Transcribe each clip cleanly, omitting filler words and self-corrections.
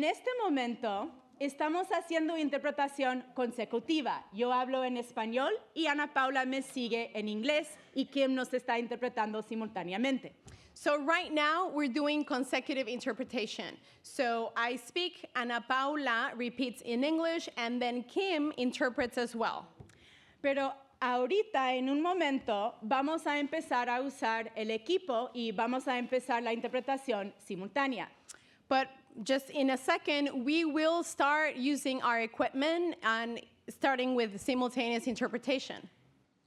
En este momento estamos haciendo interpretación consecutiva. Yo hablo en español y Ana Paula me sigue en inglés y Kim nos está interpretando simultáneamente. So right now, we're doing consecutive interpretation. So I speak, Ana Paula repeats in English, and then Kim interprets as well. Pero ahorita, en un momento, vamos a empezar a usar el equipo y vamos a empezar la interpretación simultánea. But just in a second, we will start using our equipment and starting with simultaneous interpretation.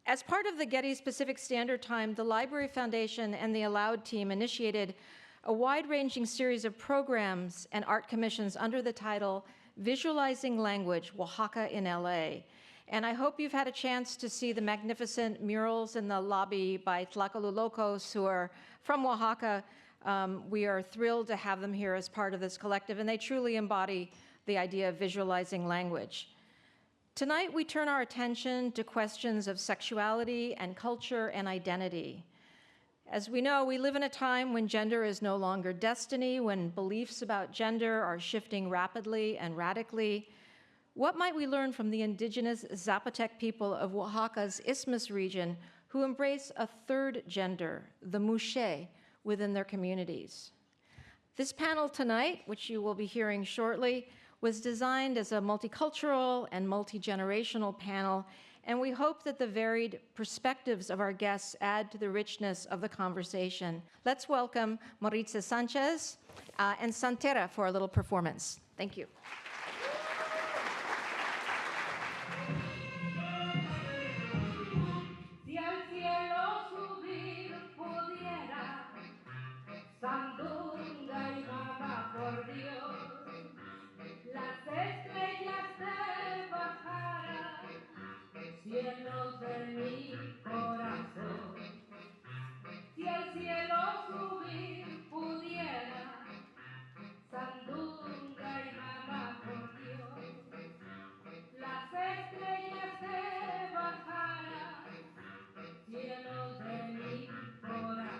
As part of the Getty Pacific Standard Time, the Library Foundation and the Allowed team initiated a wide-ranging series of programs and art commissions under the title Visualizing Language, Oaxaca in LA. And I hope you've had a chance to see the magnificent murals in the lobby by Tlacalulocos, who are from Oaxaca. We are thrilled to have them here as part of this collective, and they truly embody the idea of visualizing language. Tonight, we turn our attention to questions of sexuality and culture and identity. As we know, we live in a time when gender is no longer destiny, when beliefs about gender are shifting rapidly and radically. What might we learn from the indigenous Zapotec people of Oaxaca's Isthmus region who embrace a third gender, the Muxe, within their communities? This panel tonight, which you will be hearing shortly, was designed as a multicultural and multi-generational panel, and we hope that the varied perspectives of our guests add to the richness of the conversation. Let's welcome Maritza Sanchez and Santera for a little performance. Thank you. Cielos de mi corazón, si al cielo subir pudiera, sandunga y mamá por Dios, las estrellas se bajaran, cielos de mi corazón.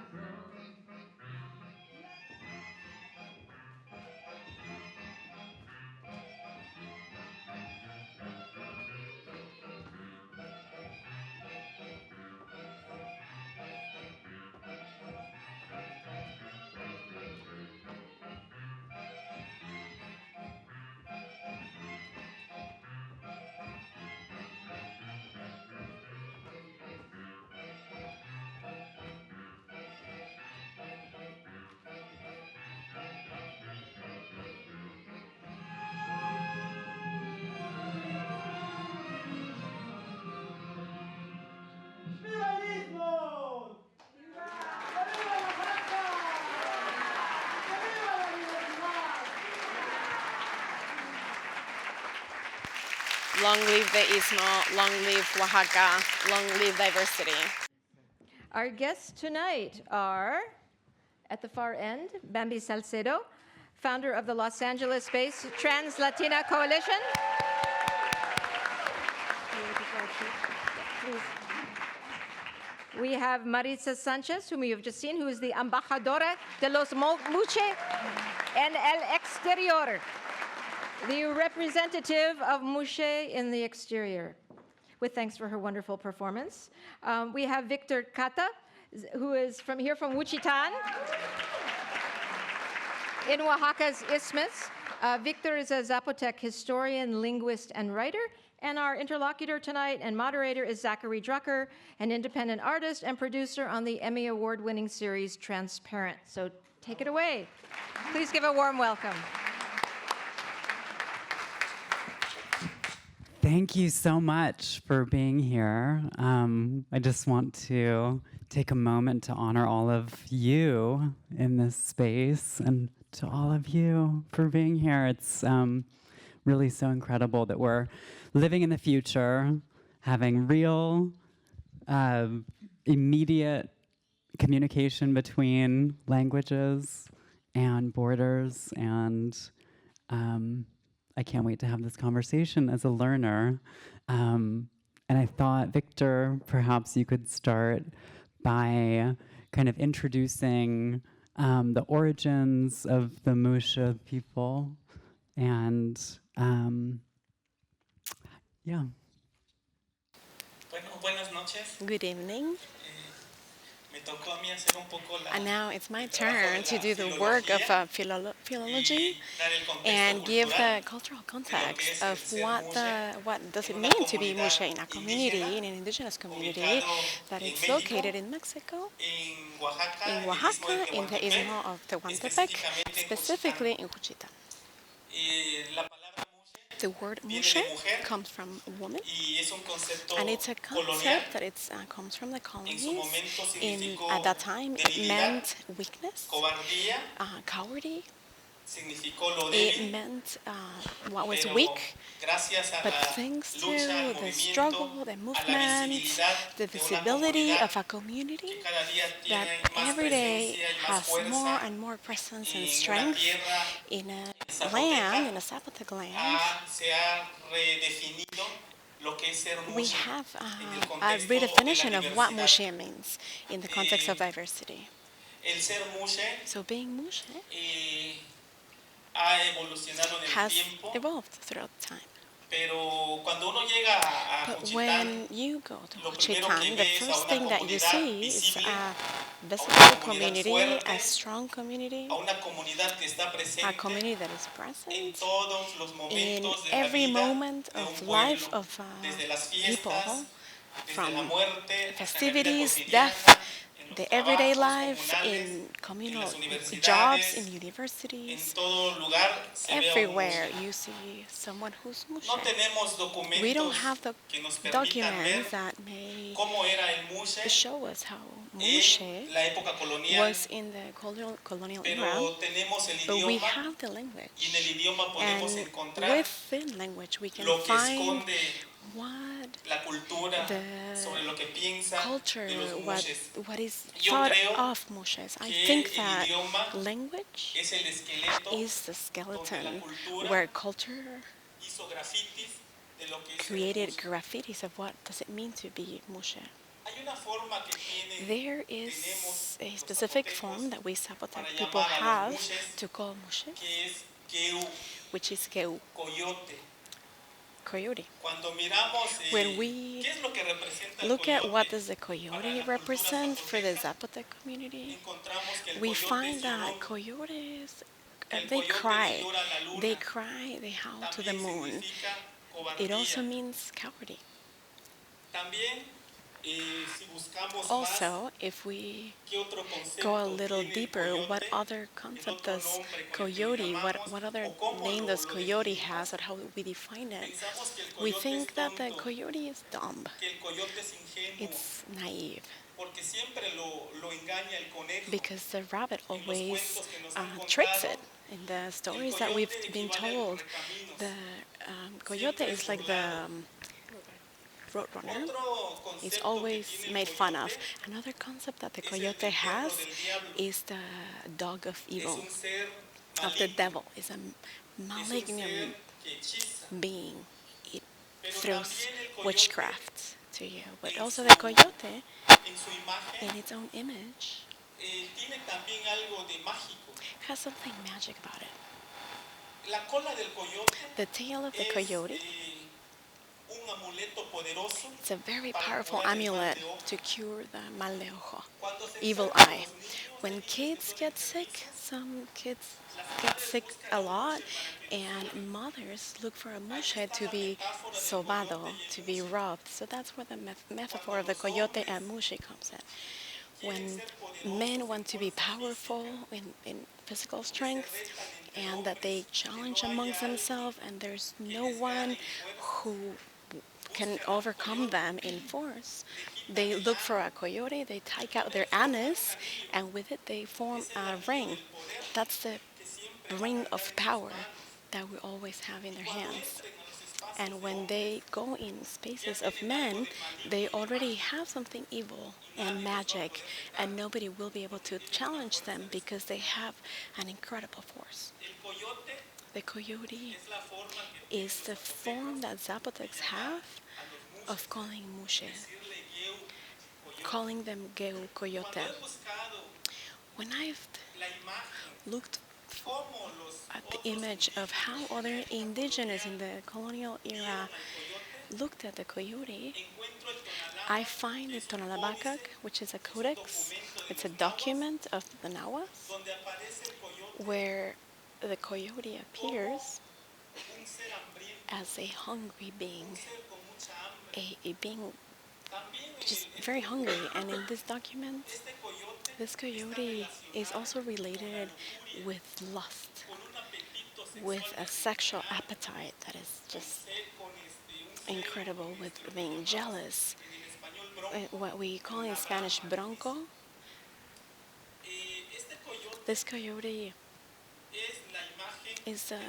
Long live the Istmo, long live Oaxaca, long live diversity. Our guests tonight are, at the far end, Bamby Salcedo, founder of the Los Angeles-based Trans-Latina Coalition. We have Maritza Sanchez, whom you've just seen, who is the Embajadora de los Muxe en el Exterior, the representative of Muxe in the exterior, with thanks for her wonderful performance. We have Víctor Cata, who is from Wichita, in Oaxaca's Isthmus. Víctor is a Zapotec historian, linguist, and writer. And our interlocutor tonight and moderator is Zackary Drucker, an independent artist and producer on the Emmy Award-winning series Transparent. So take it away. Please give a warm welcome. Thank you so much for being here. I just want to take a moment to honor all of you in this space and to all of you for being here. It's really so incredible that we're living in the future, having real, immediate communication between languages and borders, and I can't wait to have this conversation as a learner. And I thought, Víctor, perhaps you could start by kind of introducing the origins of the Muxe people And yeah. Buenas noches. Good evening. Me tocó a mí hacer un poco la, And now it's my el trabajo turn de to la do the work of filología philology y dar el contexto and give cultural the cultural de lo que context es el of ser what does it en una mean to be comunidad Muxe in a community, indígena in an indigenous community ubicado that en it's México, located in Mexico, en Oaxaca, in en el istmo de Oaxaca, in the Tehuantepec, Istmo of Tehuantepec, específicamente en specifically Juchitán. in Juchitán. La palabra Muxe The word viene Muxe de mujer comes from woman, y es un concepto and it's a colonial. concept that comes from the En su colonies. momento significó At that time, it debilidad, meant weakness, cobardía, cowardly. significó lo It débil, meant what was pero weak, gracias a but la thanks lucha, al to the movimiento, struggle, the a la movement, visibilidad the de una visibility comunidad of a community que cada día that tiene más every day presencia y más has more fuerza and more presence and en una strength tierra in a zapoteca, land, in a Zapotec land. se ha redefinido lo que es ser We Muxe have en el a contexto redefinition de la of what diversidad. Muxe means in the context of Eh, diversity. El ser Muxe So being Muxe ha evolucionado en el has tiempo, evolved throughout time. pero cuando uno llega a But Juchitán, when you go to lo primero que Juchitán, the ves a first una thing that you comunidad see is visible, a a visible una comunidad community, fuerte, a strong community, a una comunidad que está a presente community that is en present todos los in momentos de la every vida moment de un of pueblo, life of desde las people, fiestas, desde la from muerte, hasta la vida festivities, cotidiana, death, en los the everyday trabajos life, comunales, in en communal las jobs, in universidades, en universities. todo lugar se ve a un Everywhere Muxe. you see someone who's No Muxe. tenemos We don't documentos have the que nos permitan ver documents that may cómo era el Muxe show us how en Muxe la época colonial, was in the colonial era, pero tenemos el but we idioma have the y en language. el idioma podemos And encontrar within language, we can lo que find esconde what la cultura the sobre lo que piensa culture, de los Muxes. what is Yo thought creo of Muxes. I que think el that idioma language es el esqueleto is the donde la skeleton cultura where culture hizo grafitis de lo que es ser created Muxe. graffitis of what does it mean to be Muxe. Hay una forma que There tenemos is a los specific zapotecos form that we Zapotec para people llamar a los have Muxes, to call Muxe, que es Geu, which is Geu, coyote. coyote. Cuando miramos When we qué es lo que representa el look at coyote what does the para coyote la cultura represent for the zapoteca, Zapotec community, encontramos que el we coyote find es that llorón. coyotes, El they coyote cry, le llora a la luna. they cry, they howl to the También moon. significa It also cobardía. means cowardly. También, si buscamos Also, más, if we ¿qué otro concepto go a little tiene el deeper, what coyote? other El concept otro does nombre con el que le coyote, what llamamos, other o cómo name does lo coyote definimos? has, or how we define it? Pensamos que el We coyote think es that the tonto, coyote is dumb. que el coyote es ingenuo, It's naive porque siempre lo engaña el conejo. because the rabbit En los always cuentos que nos han tricks contado, it. In the el stories that coyote we've been equivale al told, correcaminos. the coyote Siempre is es like the burlado. roadrunner. Otro It's concepto que always tiene el made fun of. coyote Another concept that the es el coyote del perro has del diablo. is the dog of Es evil, un ser of the maligno. devil. It's a Es un malignant ser que hechiza. being. It Pero throws también el coyote witchcraft to you. But en also su- the coyote, en su imagen in its own image, tiene también algo de mágico. has something magic about it. La cola del coyote The tail of the es coyote, un amuleto poderoso it's a very para powerful curar el mal amulet de ojo. to cure the mal de ojo, Cuando se evil enferman eye. los niños, When hay niños kids que get son sick, some kids Las get madres sick buscan a un lot, muxe para que les and mothers look for a Ahí muxe está to la be metáfora del sobado, coyote y el to be muxe. rubbed. So that's where the metaphor Cuando of the los coyote hombres and muxe comes in. quieren When ser poderosos men en want to be fuerza powerful física, in physical que se strength, retan entre and that they hombres, que challenge no haya amongst alguien themselves, and there's que no les gane one en fuerza, who can buscan al overcome coyote, them in force. le quitan They el look for ano, a coyote, they take out their anise, and with it they form a ring. That's the que siempre ring van a of estar en sus power manos. that we always have in their Cuando hands. entren a los espacios And de when hombres, they go in spaces of men, they already have something evil and magic, and nobody will be able to challenge them because they have an incredible force. el coyote The coyote es la forma que is the form that Zapotecs have a los of calling Muxe, decirle Geu, coyote. calling them Geu Cuando Coyote. he buscado When I've la imagen looked at the image of how other indigenous in the colonial era looked at the coyote, I find the Tonalabacak, which is a codex, it's a document of the Nahuas, where the coyote appears as a hungry being, a being just very hungry. And in this document, this coyote is also related with lust, with a sexual appetite that is just incredible, with being jealous, what we call in Spanish bronco. This coyote is the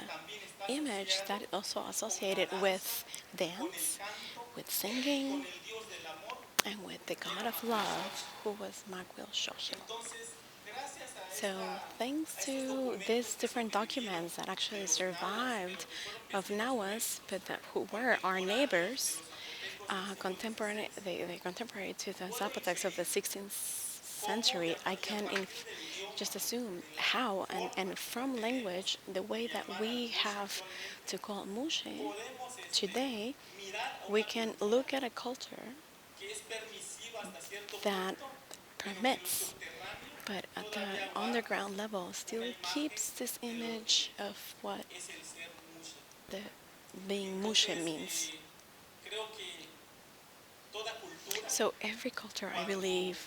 image that is also associated with dance, with singing, and with the god of love, who was Maguil Xochitl. So thanks to these different documents that actually survived of Nahuas, but who were our neighbors, contemporary to the Zapotecs of the 16th century, I can just assume how, and from language, the way that we have to call Muxe today, we can look at a culture that permits, but at the underground level still keeps this image of what the being Muxe means. So every culture, I believe,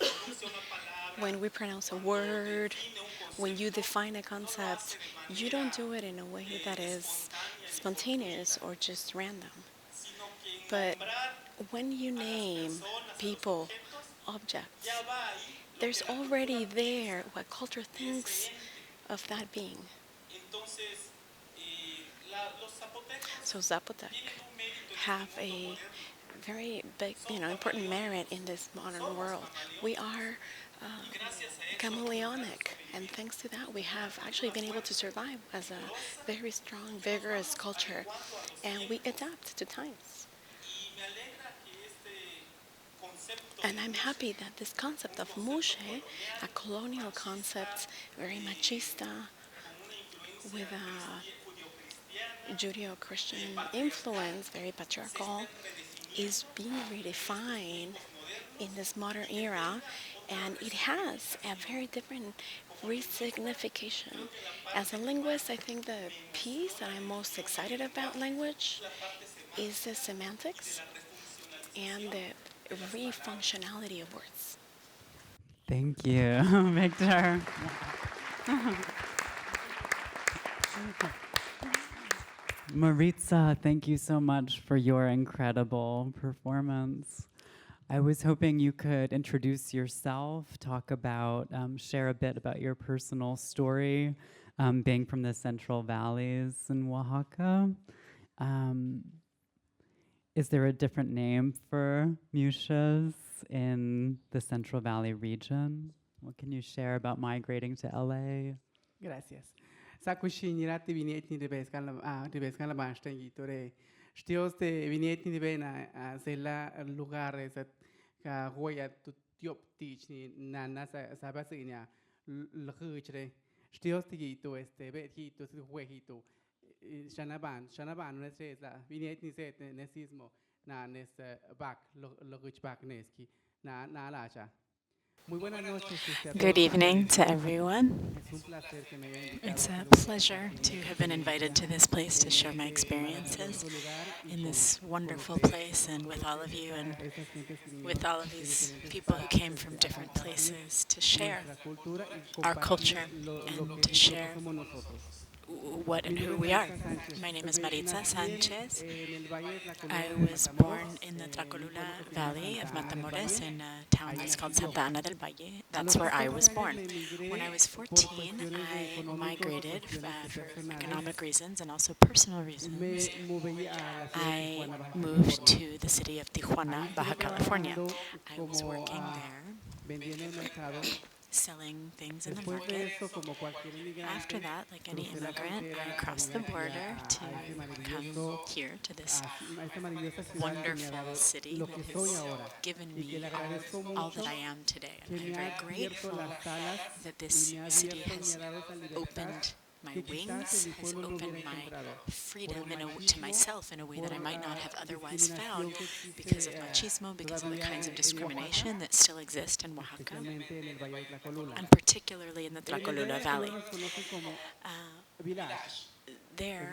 when we pronounce a word, when you define a concept, you don't do it in a way that is spontaneous or just random. But when you name people, objects, there's already there what culture thinks of that being. So Zapotec have a very big, important merit in this modern world. We are chameleonic, and thanks to that, we have actually been able to survive as a very strong, vigorous culture, and we adapt to times. And I'm happy that this concept of Muxe, a colonial concept, very machista, with a Judeo-Christian influence, very patriarchal, is being redefined in this modern era, and it has a very different resignification. As a linguist, I think the piece that I'm most excited about language is the semantics and the refunctionality of words. Thank you, Victor. Maritza, thank you so much for your incredible performance. I was hoping you could introduce yourself, talk about, share a bit about your personal story, being from the Central Valleys in Oaxaca. Is there a different name for Muxes in the Central Valley region? What can you share about migrating to LA? Gracias. Sakushinyira ti vinietin de beskan la bansten gitore. Stios de vinietin de bena sela lugares at ka hoya tu tiop tich ni nana sabasinya lkhujre. Stios ti gito bet gito su huejito. Shanaban no es la vinietin set nesismo na nes back lkhuj back neski na lacha. Good evening to everyone. It's a pleasure to have been invited to this place to share my experiences in this wonderful place and with all of you and with all of these people who came from different places to share our culture and to share what and who we are. My name is Maritza Sanchez. I was born in the Tracolula Valley of Matamoros in a town that's called Santa Ana del Valle. That's where I was born. When I was 14, I migrated for economic reasons and also personal reasons. I moved to the city of Tijuana, Baja California. I was working there, selling things in the market. After that, like any immigrant, I crossed the border to come here to this wonderful city that has given me all that I am today. And I'm very grateful that this city has opened my wings, has opened my freedom to myself in a way that I might not have otherwise found because of machismo, because of the kinds of discrimination that still exist in Oaxaca, and particularly in the Tlacolula Valley. There,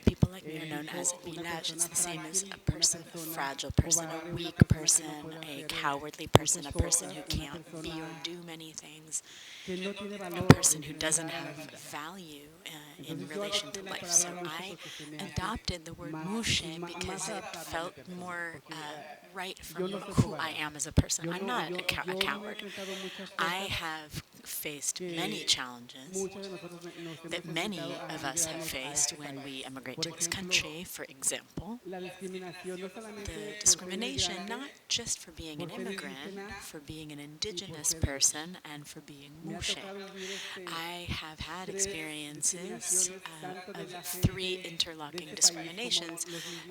people like me are known as village. It's the same as a person, a fragile person, a weak person, a cowardly person, a person who can't be or do many things, a person who doesn't have value in relation to life. So I adopted the word Muxe because it felt more right for who I am as a person. I'm not a coward. I have faced many challenges that many of us have faced when we immigrate to this country. For example, the discrimination not just for being an immigrant, for being an indigenous person, and for being Muxe. I have had experiences of 3 interlocking discriminations,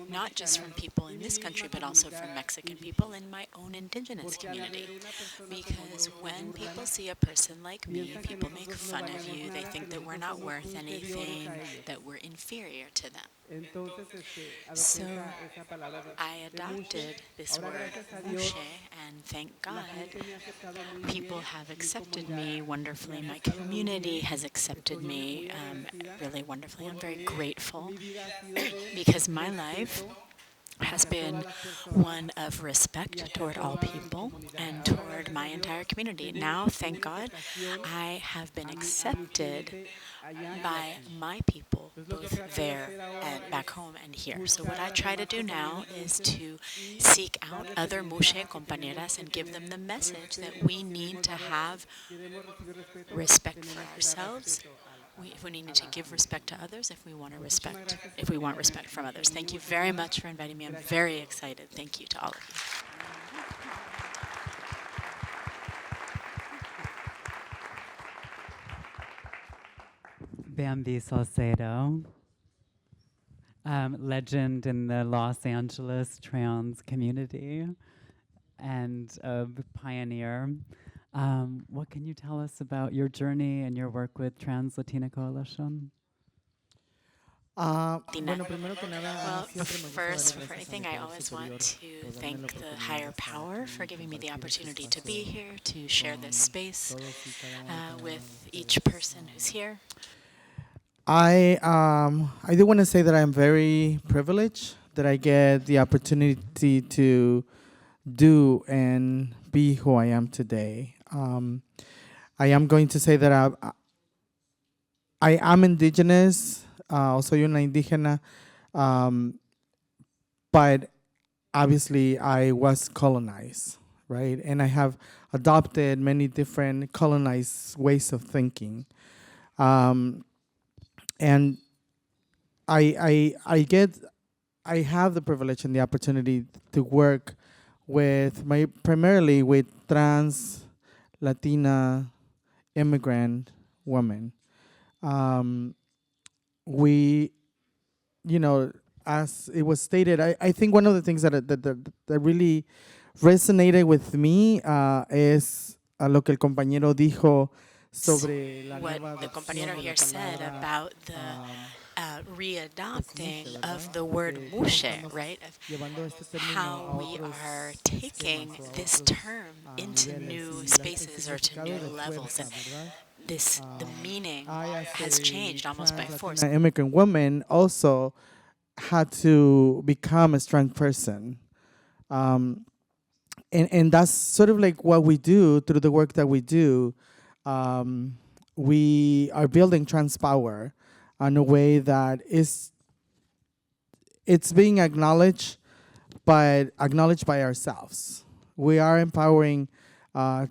not just from people in this country, but also from Mexican people in my own indigenous community. Because when people see a person like me, people make fun of you, they think that we're not worth anything, that we're inferior to them. So I adopted this word, Muxe, and thank God people have accepted me wonderfully. My community has accepted me really wonderfully. I'm very grateful because my life has been one of respect toward all people and toward my entire community. Now, thank God, I have been accepted by my people, both there and back home and here. So what I try to do now is to seek out other Muxe compañeras and give them the message that we need to have respect for ourselves. We need to give respect to others if we want respect from others. Thank you very much for inviting me. I'm very excited. Thank you to all of you. Bamby Salcedo, legend in the Los Angeles trans community and a pioneer. What can you tell us about your journey and your work with Trans Latina Coalition? Well, first, before anything, I always want to thank the higher power for giving me the opportunity to be here, to share this space with each person who's here. I do want to say that I'm very privileged that I get the opportunity to do and be who I am today. I am going to say that I am indigenous, soy una indígena, but obviously I was colonized, right? And I have adopted many different colonized ways of thinking. And I have the privilege and the opportunity to work primarily with trans Latina immigrant women. We, as it was stated, I think one of the things that really resonated with me es lo que el compañero dijo sobre la what the compañero here said about the readopting of the word Muxe, right? Of how we are taking this term into new spaces or to new levels. And the meaning has changed almost by force. An immigrant woman also had to become a strong person. And that's sort of like what we do through the work that we do. We are building trans power in a way that it's being acknowledged, but acknowledged by ourselves. We are empowering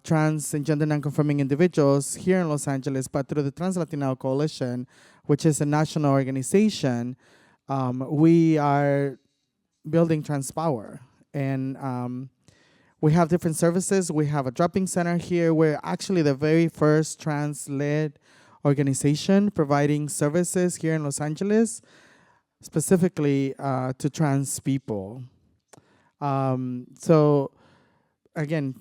trans and gender nonconforming individuals here in Los Angeles, but through the Trans Latino Coalition, which is a national organization, we are building trans power. And we have different services. We have a drop-in center here. We're actually the very first trans-led organization providing services here in Los Angeles, specifically to trans people. So again,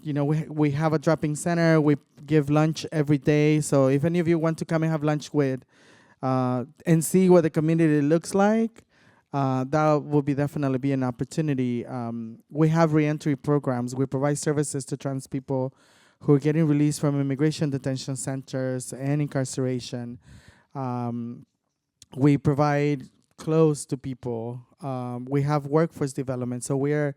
we have a drop-in center. We give lunch every day. So if any of you want to come and have lunch with and see what the community looks like, that will definitely be an opportunity. We have reentry programs. We provide services to trans people who are getting released from immigration detention centers and incarceration. We provide clothes to people. We have workforce development. So we are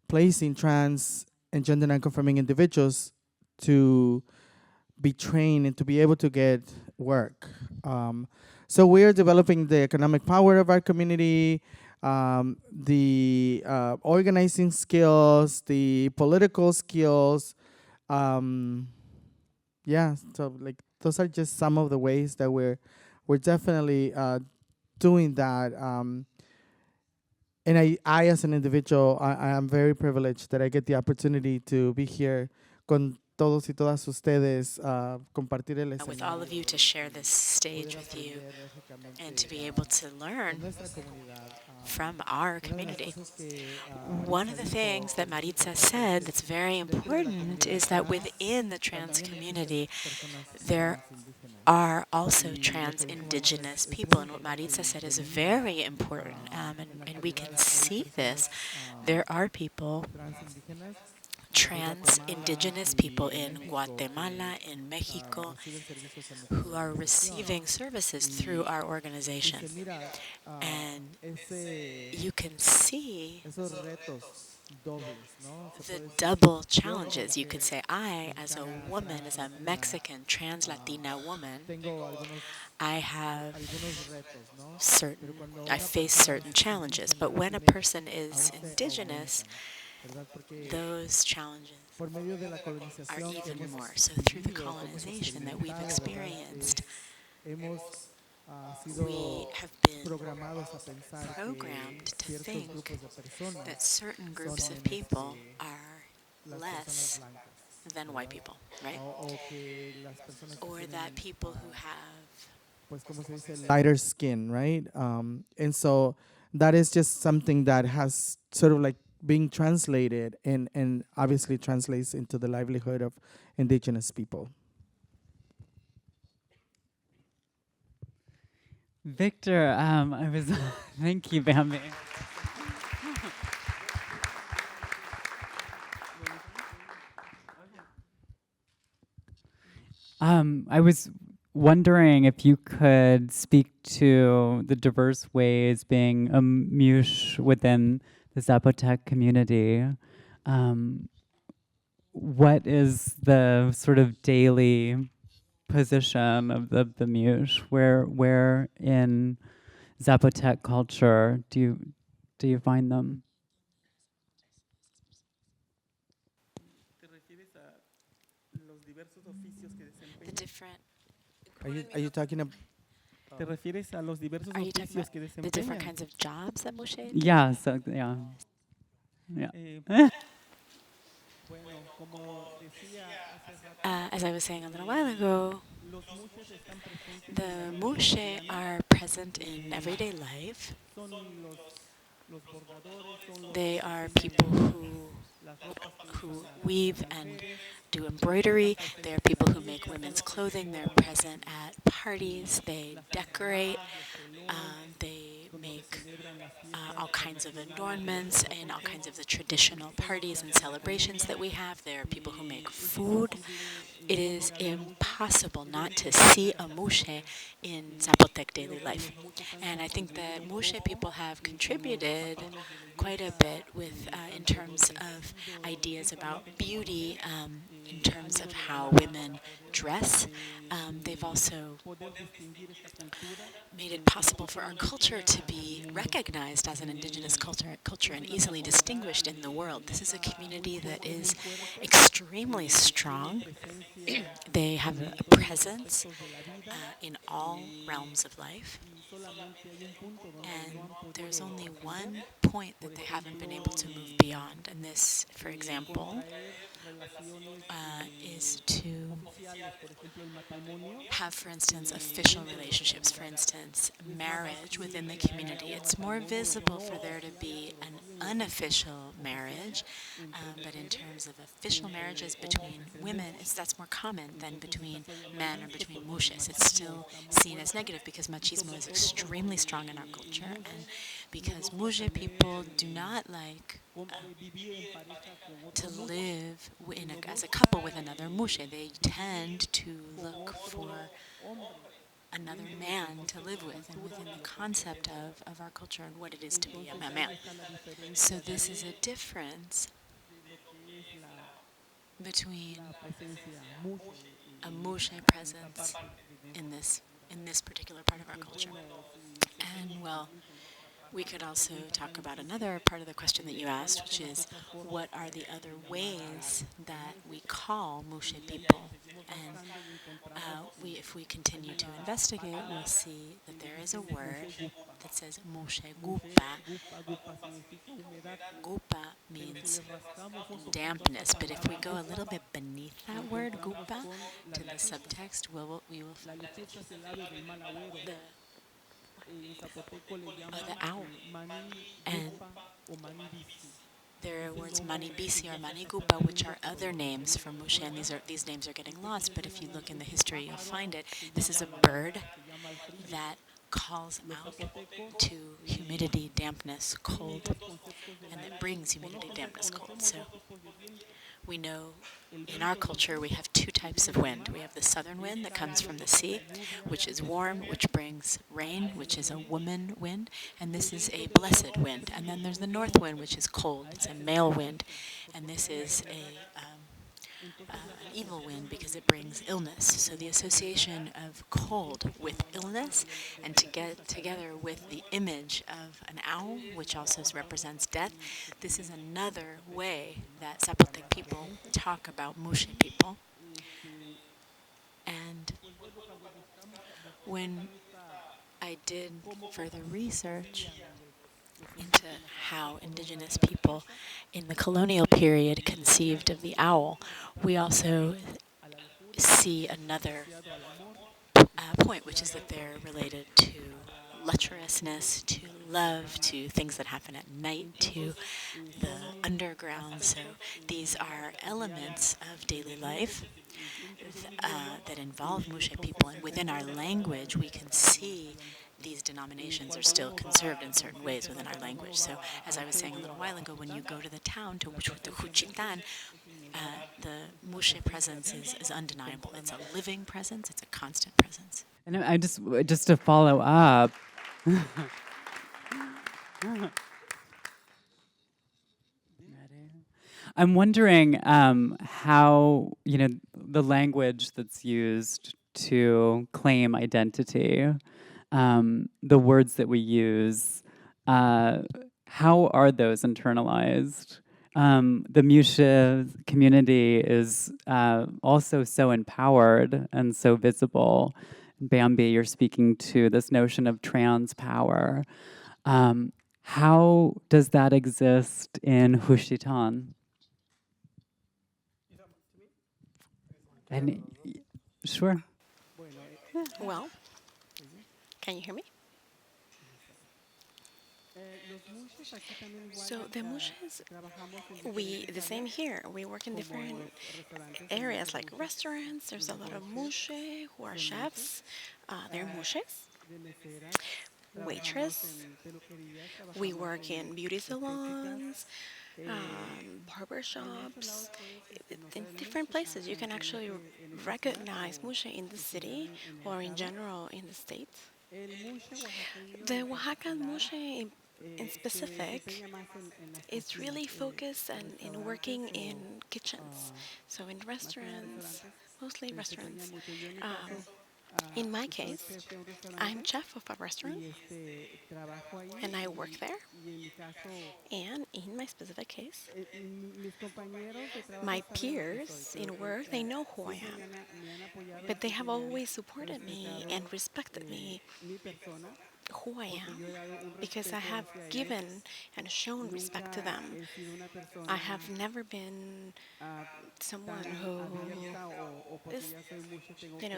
placing trans and gender nonconforming individuals to be trained and to be able to get work. So we are developing the economic power of our community, the organizing skills, the political skills. Yeah, so like those are just some of the ways that we're definitely doing that. And I as an individual, I am very privileged that I get the opportunity to be here con todos y todas ustedes, compartir el With all of you, to share this stage with you and to be able to learn from our community. One of the things that Maritza said that's very important is that within the trans community, there are also trans indigenous people. And what Maritza said is very important, and we can see this. There are people, trans indigenous people in Guatemala, in Mexico, who are receiving services through our organization. And you can see the double challenges. You could say, I, as a woman, as a Mexican trans Latina woman, I face certain challenges. But when a person is indigenous, those challenges are even more. So through the colonization that we've experienced, we have been programmed to think that certain groups of people are less than white people, right? Or that people who have lighter skin, right? And so that is just something that has sort of like being translated and obviously translates into the livelihood of indigenous people. Victor, thank you, Bamby. I was wondering if you could speak to the diverse ways being a Muxe within the Zapotec community. What is the sort of daily position of the Muxe? Where in Zapotec culture do you find them? the different. Are you talking about? ¿Te refieres a los diversos Are you talking oficios about que the different desempeñan? kinds of jobs that Muxe? Yeah, so yeah. Yeah. Bueno, como decía hace rato, As I was saying a little while ago, los muxes están presentes the en la vida Muxe cotidiana. are present in everyday life. Son los bordadores, son los They are que people diseñan las ropas que who usan las weave and mujeres. do embroidery. They are people who make women's clothing. They're present at parties. They decorate. They make all kinds of adornments and all kinds of the traditional parties and celebrations that we have. There are people who make food. It is impossible not to see a Muxe in Zapotec daily life. And I think that Muxe people have contributed quite a bit with, in terms of ideas about beauty, in terms of how women dress. They've also made it possible for our culture to be recognized as an indigenous culture and easily distinguished in the world. This is a community that is extremely strong. They have a presence in all realms of life. And there's only one point that they haven't been able to move beyond. And this, for example, is to have, for instance, official relationships, for instance, marriage within the community. It's more visible for there to be an unofficial marriage, but in terms of official marriages between women, that's more common than between men or between muxes. It's still seen as negative because machismo is extremely strong in our culture, and because muxe people do not like to live as a couple with another muxe. They tend to look for another man to live with, and within the concept of our culture and what it is to be a man. So this is a difference between a muxe presence in this particular part of our culture. And well, we could also talk about another part of the question that you asked, which is what are the other ways that we call muxe people? And if we continue to investigate, we'll see that there is a word that says muxe gupa. Gupa means dampness, but if we go a little bit beneath that word, gupa, to the subtext, we will find the owl. And there are words manibisi or manigupa, which are other names for muxe, and these names are getting lost, but if you look in the history, you'll find it. This is a bird that calls out to humidity, dampness, cold, and that brings humidity, dampness, cold. So we know in our culture we have two types of wind. We have the southern wind that comes from the sea, which is warm, which brings rain, which is a woman wind, and this is a blessed wind. And then there's the north wind, which is cold. It's a male wind, and this is an evil wind because it brings illness. So the association of cold with illness, and to get together with the image of an owl, which also represents death, this is another way that Zapotec people talk about muxe people. And when I did further research into how indigenous people in the colonial period conceived of the owl, we also see another point, which is that they're related to lecherousness, to love, to things that happen at night, to the underground. So these are elements of daily life that involve muxe people, and within our language we can see these denominations are still conserved in certain ways within our language. So as I was saying a little while ago, when you go to the town, to Juchitán, the muxe presence is undeniable. It's a living presence, it's a constant presence. And I just to follow up. I'm wondering how, the language that's used to claim identity, the words that we use, how are those internalized? The Muxe community is also so empowered and so visible. Bamby, you're speaking to this notion of trans power. How does that exist in Juchitán? And sure. Well, can you hear me? So the muxes, the same here. We work in different areas like restaurants. There's a lot of muxe who are chefs. They're muxes. Waitress. We work in beauty salons, barber shops, in different places. You can actually recognize muxe in the city or in general in the States. The Oaxacan muxe in specific is really focused in working in kitchens, so in restaurants, mostly restaurants. In my case, I'm chef of a restaurant, and I work there. And in my specific case, my peers in work, they know who I am, but they have always supported me and respected me who I am, because I have given and shown respect to them. I have never been someone who is,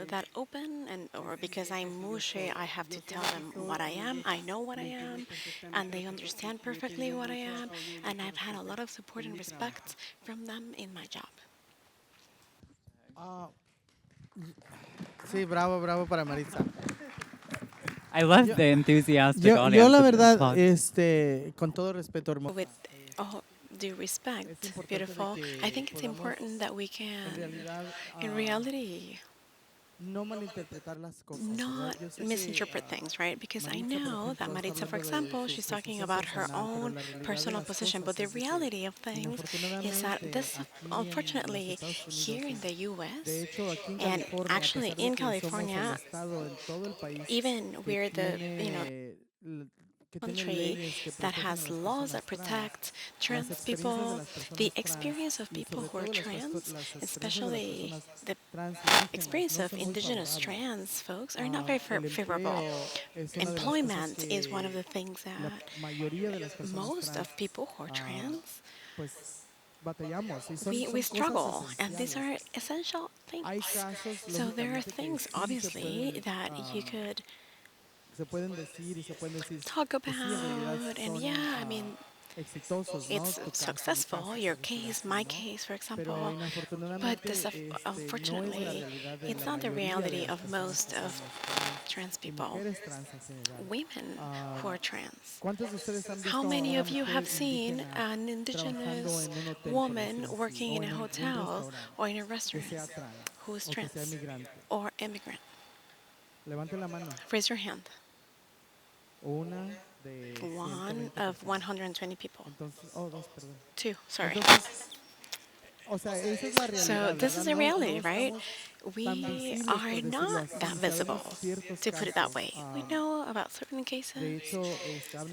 that open, and or because I'm Muxe, I have to tell them what I am. I know what I am, and they understand perfectly what I am, and I've had a lot of support and respect from them in my job. Sí, bravo, bravo para Maritza. I love the enthusiastic Yo audience. la It's verdad, applause. con todo respeto, hermosa. With all due respect, beautiful, I think it's important that we can, in reality, No malinterpretar las cosas. not misinterpret things, right? Because I know that Maritza, for example, she's talking about her own personal position, but the reality of things is that this, unfortunately, here in the U.S. and actually in California, even we're the, country that has laws that protect trans people, the experience of people who are trans, especially the experience of indigenous trans folks, are not very favorable. Employment is one of the things that most of people who are trans, we struggle, and these are essential things. So there are things, obviously, that you could talk about, and yeah, I mean, it's successful, your case, my case, for example, but this, unfortunately, it's not the reality of most of trans people, women who are trans. How many of you have seen an indigenous woman working in a hotel or in a restaurant who is trans or immigrant? Raise your hand. One of 120 people. Two, sorry. So this is a reality, right? We are not that visible, to put it that way. We know about certain cases.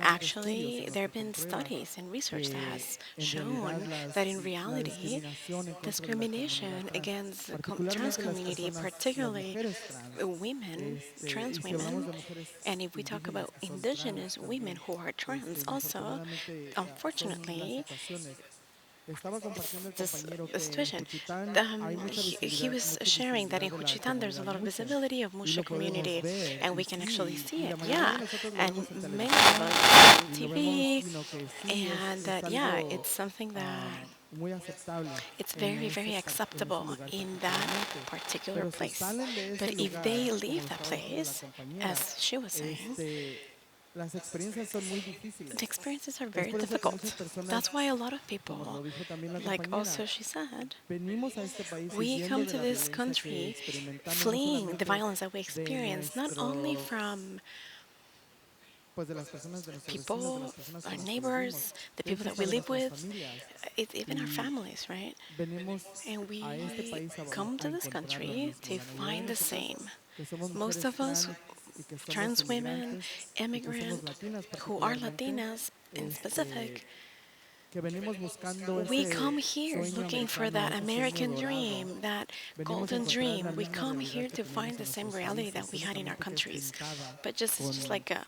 Actually, there have been studies and research that has shown that in reality, discrimination against the trans community, particularly women, trans women, and if we talk about indigenous women who are trans also, unfortunately, this situation. He was sharing that in Juchitán there's a lot of visibility of Muxe community, and we can actually see it, yeah. And many of us on TV, and that, yeah, it's something that it's very, very acceptable in that particular place. But if they leave that place, as she was saying, the experiences are very difficult. That's why a lot of people, like also she said, we come to this country fleeing the violence that we experience, not only from people, our neighbors, the people that we live with, it's even our families, right? And we come to this country to find the same. Most of us, trans women, immigrant, who are Latinas in specific, we come here looking for that American dream, that golden dream. We come here to find the same reality that we had in our countries, but just like a,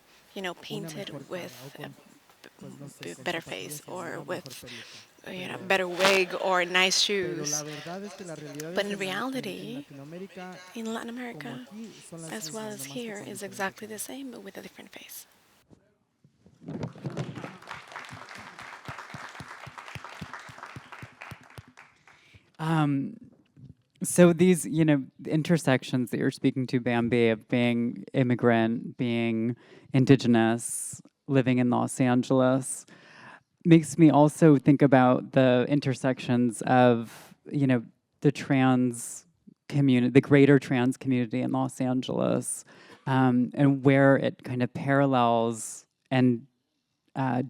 painted with a better face or with better wig or nice shoes. But in reality, in Latin America, as well as here, is exactly the same, but with a different face. So these, intersections that you're speaking to, Bamby, of being immigrant, being indigenous, living in Los Angeles, makes me also think about the intersections of, the trans community, the greater trans community in Los Angeles, and where it kind of parallels and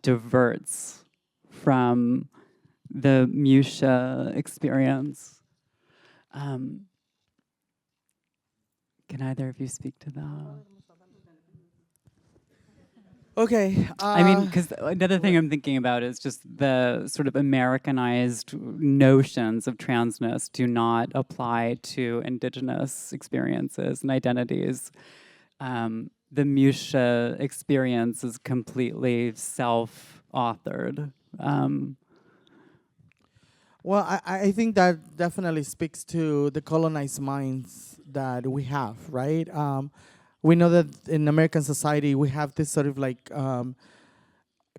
diverts from the Muxe experience. Can either of you speak to that? Okay. I mean, because another thing I'm thinking about is just the sort of Americanized notions of transness do not apply to indigenous experiences and identities. the Muxe experience is completely self-authored. Well, I think that definitely speaks to the colonized minds that we have, right? We know that in American society we have this sort of like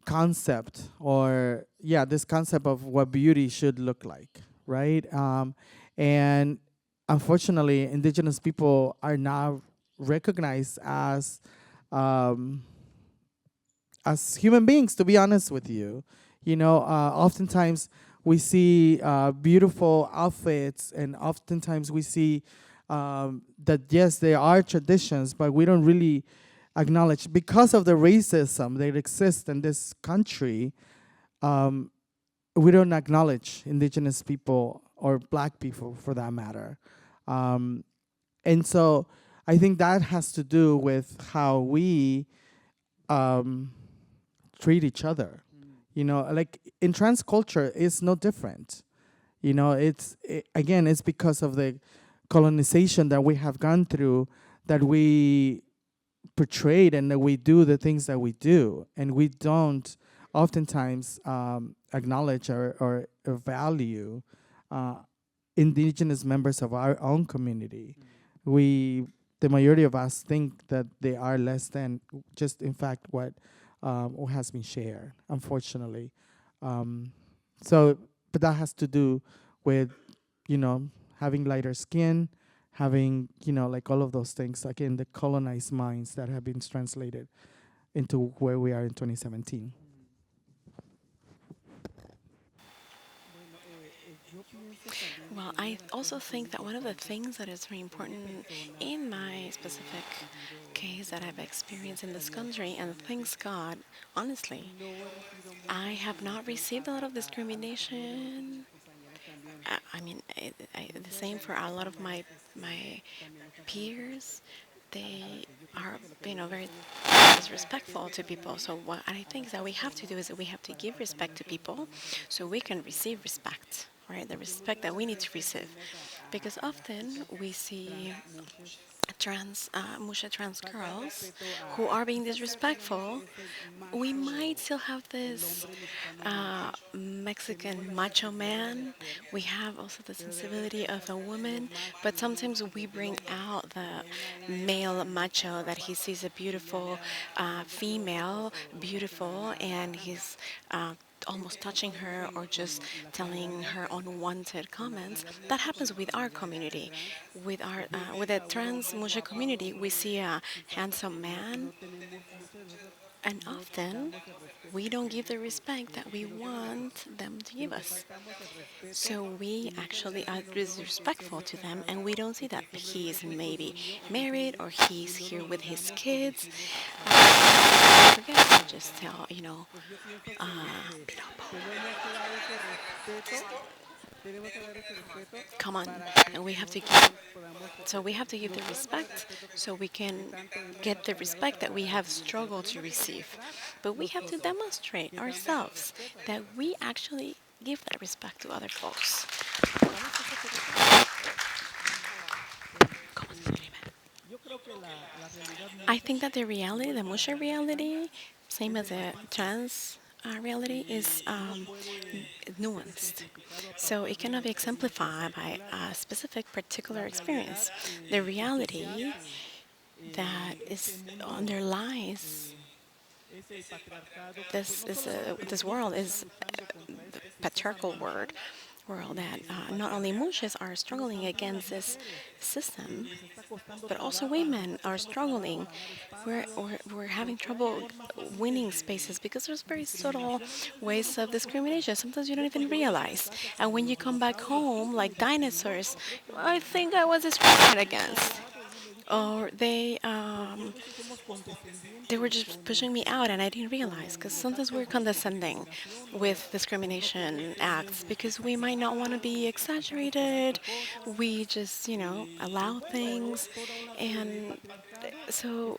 concept, or this concept of what beauty should look like, right? And unfortunately, indigenous people are now recognized as human beings. To be honest with you, oftentimes we see beautiful outfits, and oftentimes we see that yes, there are traditions, but we don't really acknowledge, because of the racism that exists in this country. We don't acknowledge indigenous people or black people, for that matter, and so I think that has to do with how we treat each other. Like in trans culture, it's no different. It's because of the colonization that we have gone through, that we portrayed and that we do the things that we do, and we don't oftentimes acknowledge or value indigenous members of our own community. The majority of us think that they are less than just, in fact, what has been shared, unfortunately. But that has to do with, having lighter skin, having, like all of those things, again, the colonized minds that have been translated into where we are in 2017. Well, I also think that one of the things that is very important in my specific case that I've experienced in this country, and thanks God, honestly, I have not received a lot of discrimination. I mean, the same for a lot of my peers. They are, very disrespectful to people. So what I think that we have to do is that we have to give respect to people so we can receive respect, right? The respect that we need to receive. Because often we see Muxe trans girls who are being disrespectful. We might still have this Mexican macho man. We have also the sensibility of a woman, but sometimes we bring out the male macho, that he sees a beautiful female, beautiful, and he's almost touching her or just telling her unwanted comments. That happens with our community. With the trans Muxe community, we see a handsome man, and often we don't give the respect that we want them to give us. So we actually are disrespectful to them, and we don't see that he is maybe married or he's here with his kids. Forget to just tell, come on, and we have to give. So we have to give the respect so we can get the respect that we have struggled to receive. But we have to demonstrate ourselves that we actually give that respect to other folks. I think that the reality, the Muxe reality, same as the trans reality, is nuanced. So it cannot be exemplified by a specific particular experience. The reality that underlies this world is the patriarchal world that not only Muxes are struggling against this system, but also women are struggling. We're having trouble winning spaces because there's very subtle ways of discrimination. Sometimes you don't even realize. And when you come back home like dinosaurs, I think I was discriminated against. Or they were just pushing me out and I didn't realize, because sometimes we're condescending with discrimination acts because we might not want to be exaggerated. We just, allow things. And so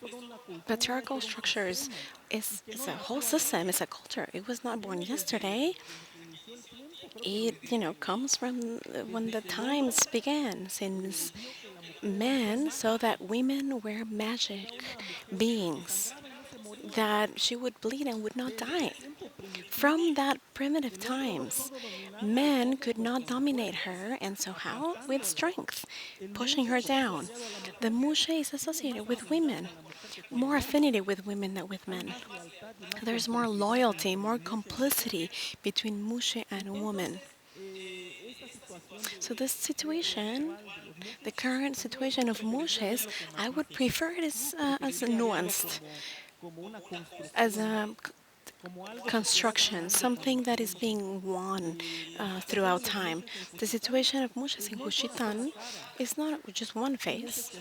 patriarchal structures is a whole system, it's a culture. It was not born yesterday. It, comes from when the times began, since men saw that women were magic, beings, that she would bleed and would not die. From that primitive times, men could not dominate her, and so how? With strength, pushing her down. The Muxe is associated with women, more affinity with women than with men. There's more loyalty, more complicity between Muxe and a woman. So this situation, the current situation of Muxes, I would prefer it as a nuanced, as a construction, something that is being won throughout time. The situation of Muxes in Juchitan is not just one phase.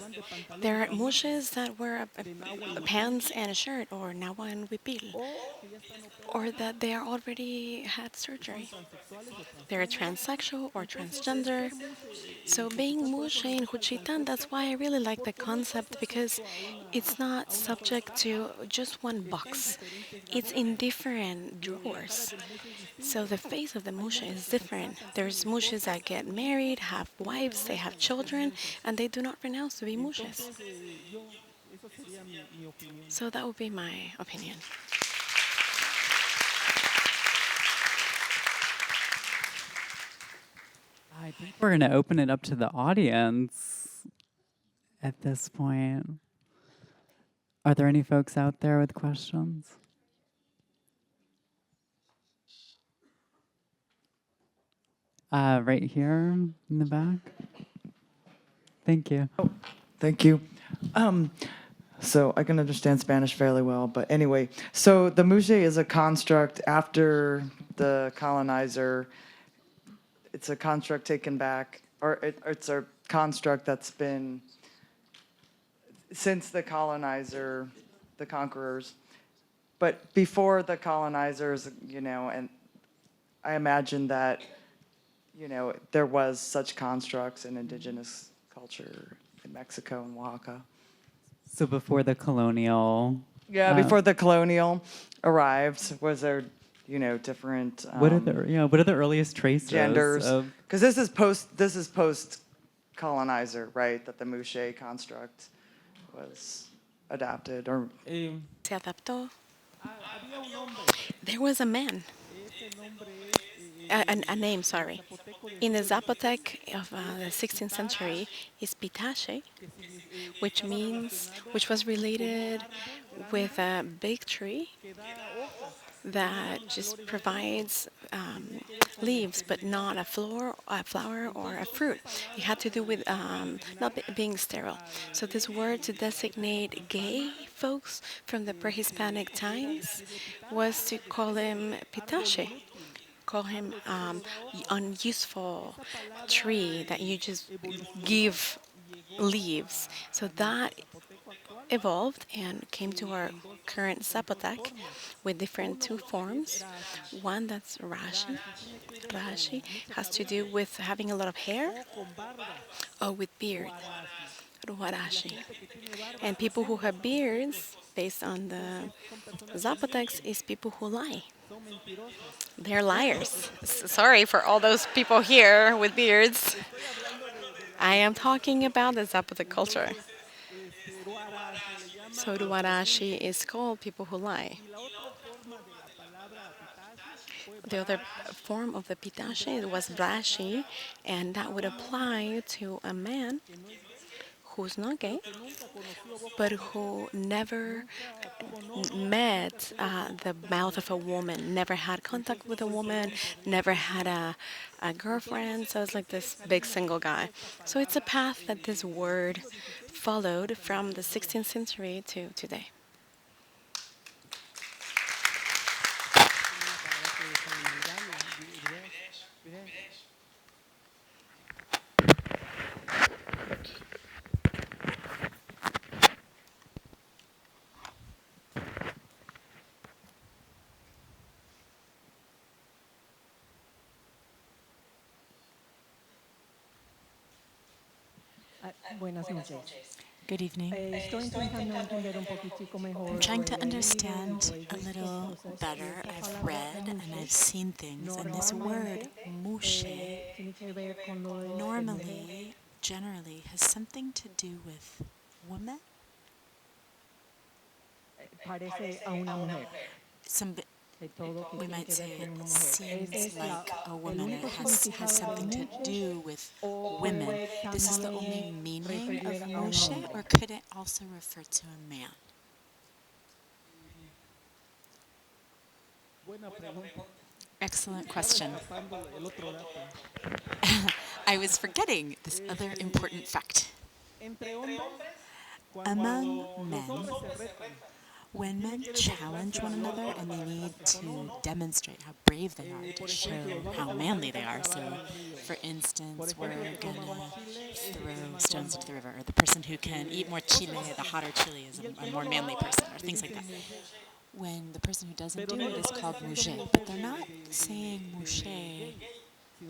There are Muxes that wear pants and a shirt, or Nawa and Wipil, or that they are already had surgery. They're transsexual or transgender. So being Muxe in Juchitan, that's why I really like the concept, because it's not subject to just one box. It's in different drawers. So the face of the Muxe is different. There's Muxes that get married, have wives, they have children, and they do not renounce to be Muxes. So that would be my opinion. I think we're going to open it up to the audience at this point. Are there any folks out there with questions? Right here in the back. Thank you. Thank you. So I can understand Spanish fairly well, but anyway, so the Muxe is a construct after the colonizer. It's a construct taken back, or it's a construct that's been since the colonizer, the conquerors, but before the colonizers, and I imagine that, there was such constructs in indigenous culture in Mexico and Oaxaca. So before the colonial... Yeah, before the colonial arrived, was there, different... what are the earliest traces genders? of... Because this is post colonizer, right? That the Muxe construct was adapted or... Se adaptó. There was a man. A name, sorry. In the Zapotec of the 16th century is Pitache, which was related with a big tree that just provides leaves, but not a flower or a fruit. It had to do with not being sterile. So this word to designate gay folks from the pre-Hispanic times was to call him Pitache. Call him unuseful tree that you just give leaves. So that evolved and came to our current Zapotec with different two forms. One that's Rashi. Rashi has to do with having a lot of hair or with beard. Ruarashi. And people who have beards, based on the Zapotecs, is people who lie. They're liars. Sorry for all those people here with beards. I am talking about the Zapotec culture. So Ruarashi is called people who lie. The other form of the Pitache was Brashi, and that would apply to a man who's not gay, but who never met the mouth of a woman, never had contact with a woman, never had a girlfriend, so it's like this big single guy. So it's a path that this word followed from the 16th century to today. Buenas noches. Good evening. Estoy intentando entender un poquitico mejor. I'm trying to understand a little better. I've read and I've seen things, and this word, Muxe, generally, has something to do with women. parece a una mujer. We might say it seems like a woman. It has something to do with women. This is the only meaning of Muxe, or could it also refer to a man? Excellent question. I was forgetting this other important fact. Among men, when men challenge one another and they need to demonstrate how brave they are, to show how manly they are. So, for instance, we're going to throw stones into the river, or the person who can eat more chile, the hotter chili, is a more manly person, or things like that. When the person who doesn't do it is called Muxe, but they're not saying Muxe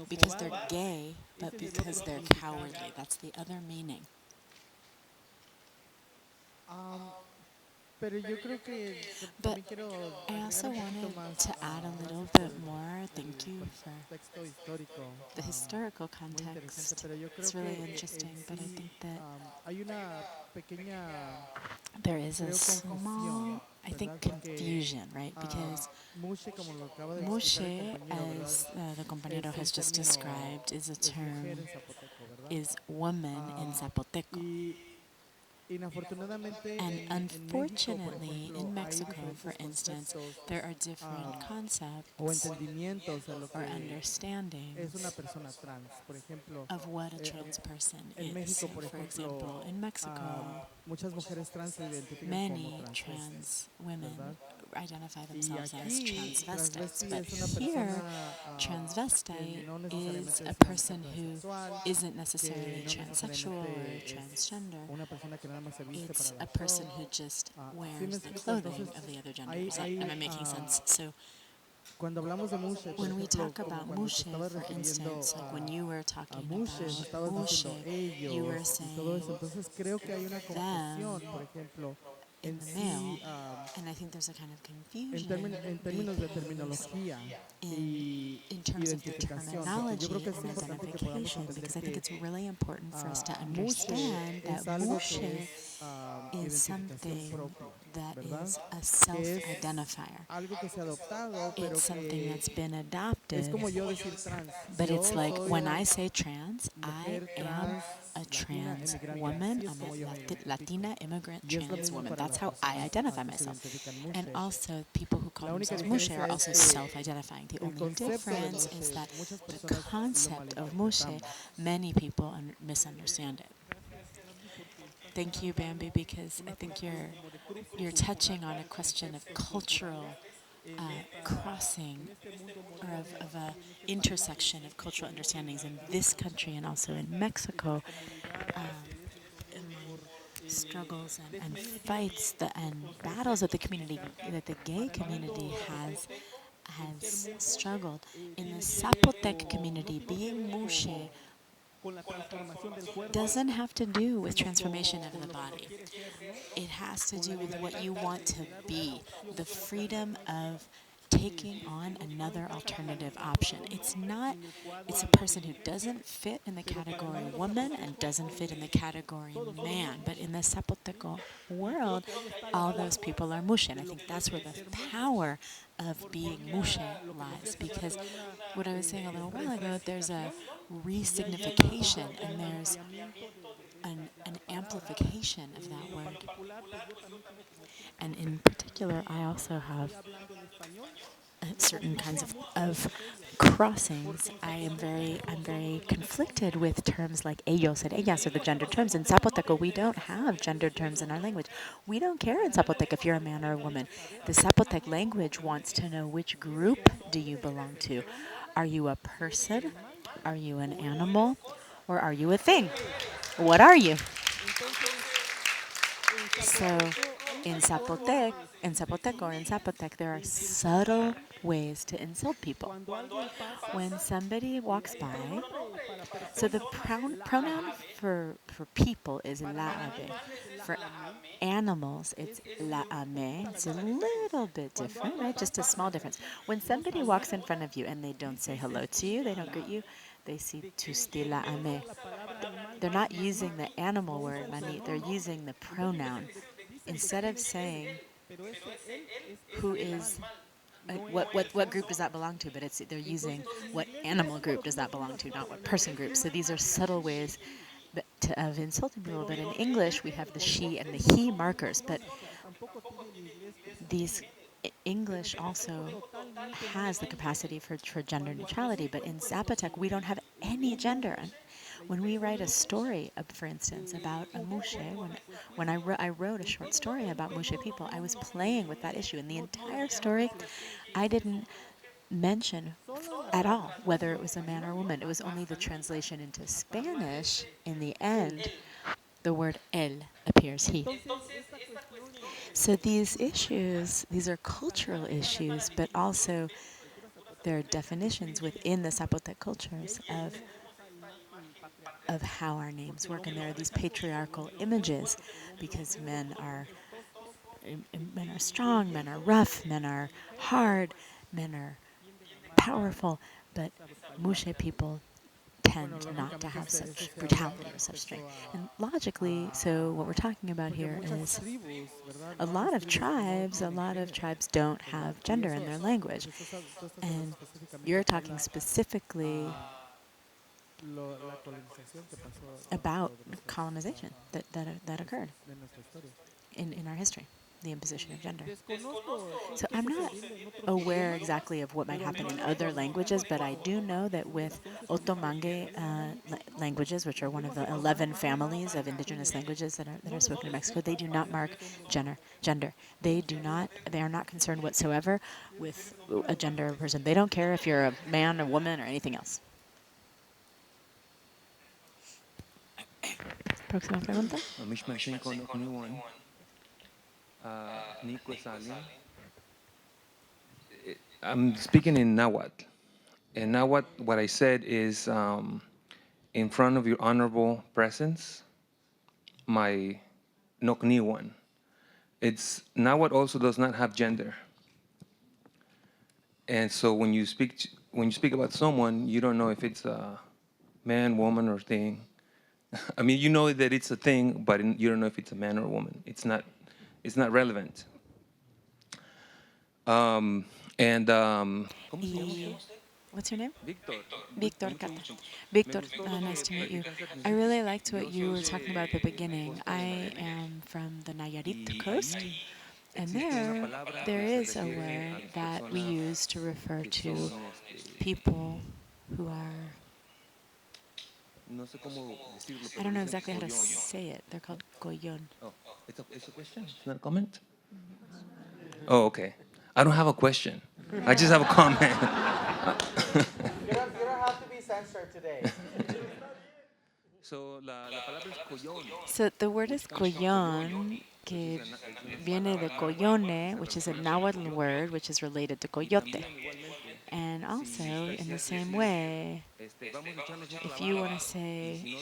because they're gay, but because they're cowardly. That's the other meaning. Pero yo creo que But también quiero I also agregar un poquito wanted más to add a little más bit more. Thank you for contexto histórico. the historical Muy interesante, context. pero yo creo It's que really interesting, but I sí, think that hay una pequeña there is a creo small, confusión, I think, ¿verdad? Porque confusion, right? Because Muxe, como lo acaba de explicar el Muxe, compañero, as ¿verdad? the compañero Es el has just término, described, is a es mujer term, en zapoteco, ¿verdad? is woman in Zapoteco. Inafortunadamente And en México, por unfortunately, ejemplo, in hay Mexico, for diferentes instance, conceptos there are different o concepts entendimientos a lo or que understandings es una persona trans. Por ejemplo, of what a trans person en is. México, por For ejemplo, example, in Mexico, muchas mujeres trans se identifican como many transvestis, trans women ¿verdad? identify Y themselves as aquí, transvestites, transvesti but es una here, persona que transvestite no is necesariamente a es una person mujer who transexual, isn't que necessarily no transsexual or necesariamente es transgender. una persona que nada más se viste It's para a dar person show. who just ¿Sí me wears the explico? clothing Entonces, of the other gender. hay, Am I making sense? So cuando hablamos de Muxe, por when we ejemplo, talk como about cuando te Muxe, estabas for refiriendo instance, like when you were talking Muxe, me about estabas diciendo Muxe, you were ellos y todo saying eso. Entonces creo que hay una confusión, them por ejemplo, in en the sí, male, and I think there's a kind of confusion en términos de because terminología y in terms of the identificación, porque yo creo terminology que es and importante que podamos identification, entender because I think it's que really important for us to Muxe understand es that algo Muxe que es is identificación something propia, that ¿verdad? is a Que es self-identifier. algo que se ha adoptado, pero It's something que that's been es adopted, como yo decir trans. but it's Yo like soy when una I say trans, I mujer am trans, a latina, trans emigrante. woman. Así es I'm como yo me a identifico. Latina immigrant Y es lo trans mismo woman. para That's las how I personas identify que se myself. identifican And Muxe. also, people who call La única themselves Muxe diferencia are es also que self-identifying. The el only concepto de difference Muxe, is that muchas the personas lo concept of Muxe, malinterpretamos. many people misunderstand it. Thank you, Bamby, because I think you're touching on a question of cultural crossing, or of a intersection of cultural understandings in this country and also in Mexico, among struggles and fights and battles that the gay community has struggled. In the Zapotec community, being Muxe doesn't have to do with transformation of the body. It has to do with what you want to be, the freedom of taking on another alternative option. It's a person who doesn't fit in the category woman and doesn't fit in the category man. But in the Zapoteco world, all those people are Muxe. And I think that's where the power of being Muxe lies. Because what I was saying a little while ago, there's a resignification and there's an amplification of that word. And in particular, I also have certain kinds of crossings. I'm very conflicted with terms like ellos and ellas are the gendered terms. In Zapoteco, we don't have gendered terms in our language. We don't care in Zapotec if you're a man or a woman. The Zapotec language wants to know which group do you belong to. Are you a person? Are you an animal? Or are you a thing? What are you? So in Zapotec or in Zapotec, there are subtle ways to insult people. When somebody walks by, so the pronoun for people is la ave. For animals, it's la ame. It's a little bit different, right? Just a small difference. When somebody walks in front of you and they don't say hello to you, they don't greet you, they see tu sti la ame. They're not using the animal word, mani, they're using the pronoun. Instead of saying who is what group does that belong to? But they're using what animal group does that belong to, not what person group. So these are subtle ways of insulting people. But in English, we have the she and the he markers. But English also has the capacity for gender neutrality. But in Zapotec, we don't have any gender. When we write a story, for instance, about a Muxe, when I wrote a short story about Muxe people, I was playing with that issue. In the entire story, I didn't mention at all whether it was a man or a woman. It was only the translation into Spanish. In the end, the word él appears, he. So these issues, these are cultural issues, but also there are definitions within the Zapotec cultures of how our names work, and there are these patriarchal images because men are strong, men are rough, men are hard, men are powerful, but Muxe people tend not to have such brutality or such strength. And logically, so what we're talking about here is a lot of tribes don't have gender in their language. And you're talking specifically about colonization that occurred in our history, the imposition of gender. So I'm not aware exactly of what might happen in other languages, but I do know that with Otomangue languages, which are one of the 11 families of indigenous languages that are spoken in Mexico, they do not mark gender. They are not concerned whatsoever with a gender of a person. They don't care if you're a man, a woman, or anything else. Próxima pregunta. I'm speaking in Nahuatl. In Nahuatl, what I said is, in front of your honorable presence, my nokniwan. It's Nahuatl also does not have gender, and so when you speak about someone, you don't know if it's a man, woman, or thing. I mean, you know that it's a thing, but you don't know if it's a man or a woman. It's not relevant. What's your name? Víctor. Víctor, Cata. Víctor, nice to meet you. I really liked what you were talking about at the beginning. I am from the Nayarit coast, and there is a word that we use to refer to people who are, I don't know exactly how to say it. They're called goyon. Oh, it's a question? It's not a comment? Oh, okay. I don't have a question. I just have a comment. You don't have to be censored today. So the word is coyon, que viene de coyone, which is a Nahuatl word, which is related to coyote. And also, in the same way, if you want to say,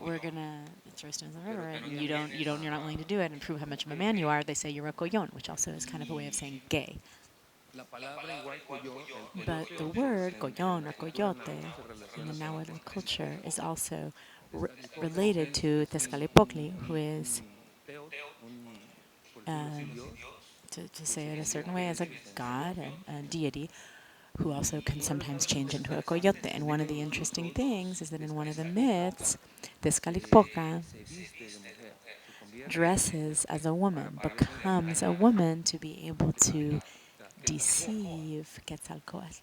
we're gonna throw stones in the river, and you're not willing to do it and prove how much of a man you are, they say you're a coyon, which also is kind of a way of saying gay. But the word coyon or coyote in the Nahuatl culture is also related to Tezcatlipoca, who is, to say it a certain way, as a god, a deity, who also can sometimes change into a coyote. And one of the interesting things is that in one of the myths, Tezcatlipoca dresses as a woman, becomes a woman to be able to deceive Quetzalcoatl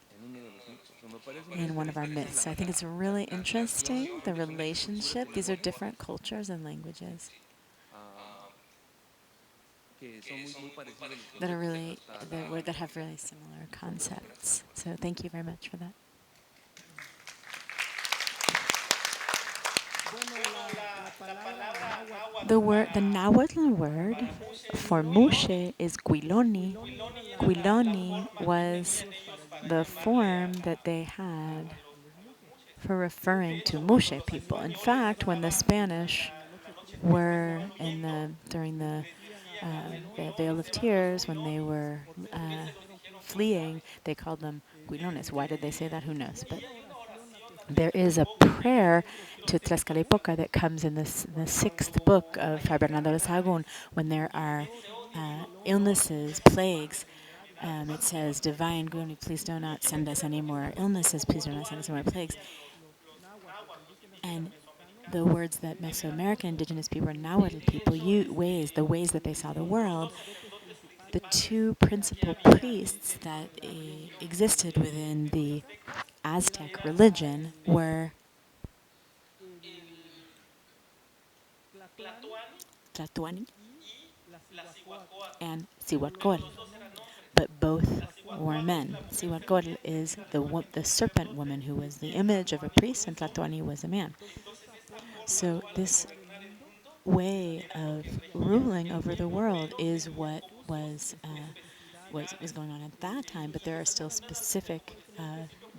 in one of our myths. So I think it's really interesting, the relationship. These are different cultures and languages that have really similar concepts. So thank you very much for that. The Nahuatl word for Muxe is Quiloni. Quiloni was the form that they had for referring to Muxe people. In fact, when the Spanish were during the Vale of Tears, when they were fleeing, they called them Quilones. Why did they say that? Who knows? But there is a prayer to Tezcatlipoca that comes in the 6th book of Fray Bernardo de Sahagún, when there are illnesses, plagues. It says, Divine Guni, please do not send us any more illnesses, please do not send us any more plagues. And the words that Mesoamerican indigenous people and Nahuatl people the ways that they saw the world, the two principal priests that existed within the Aztec religion were Tlatoani and Cihuatcoatl, but both were men. Cihuatcoatl is the serpent woman who was the image of a priest, and Tlatoani was a man. So this way of ruling over the world is what was going on at that time, but there are still specific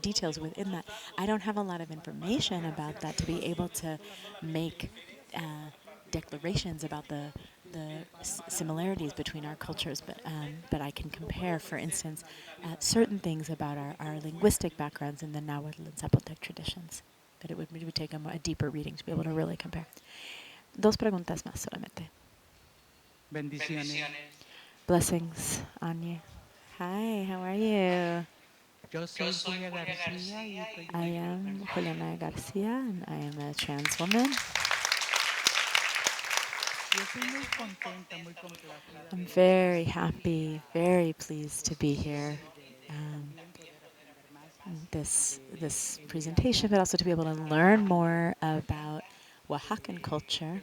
details within that. I don't have a lot of information about that to be able to make declarations about the similarities between our cultures, but I can compare, for instance, certain things about our linguistic backgrounds in the Nahuatl and Zapotec traditions. But it would take a deeper reading to be able to really compare. Dos preguntas más solamente. Bendiciones. Blessings on you. Hi, how are you? Yo soy Julia García y estoy I am Juliana Garcia, and I am a trans woman. I'm very happy, very pleased to be here. This presentation, but also to be able to learn more about Oaxacan culture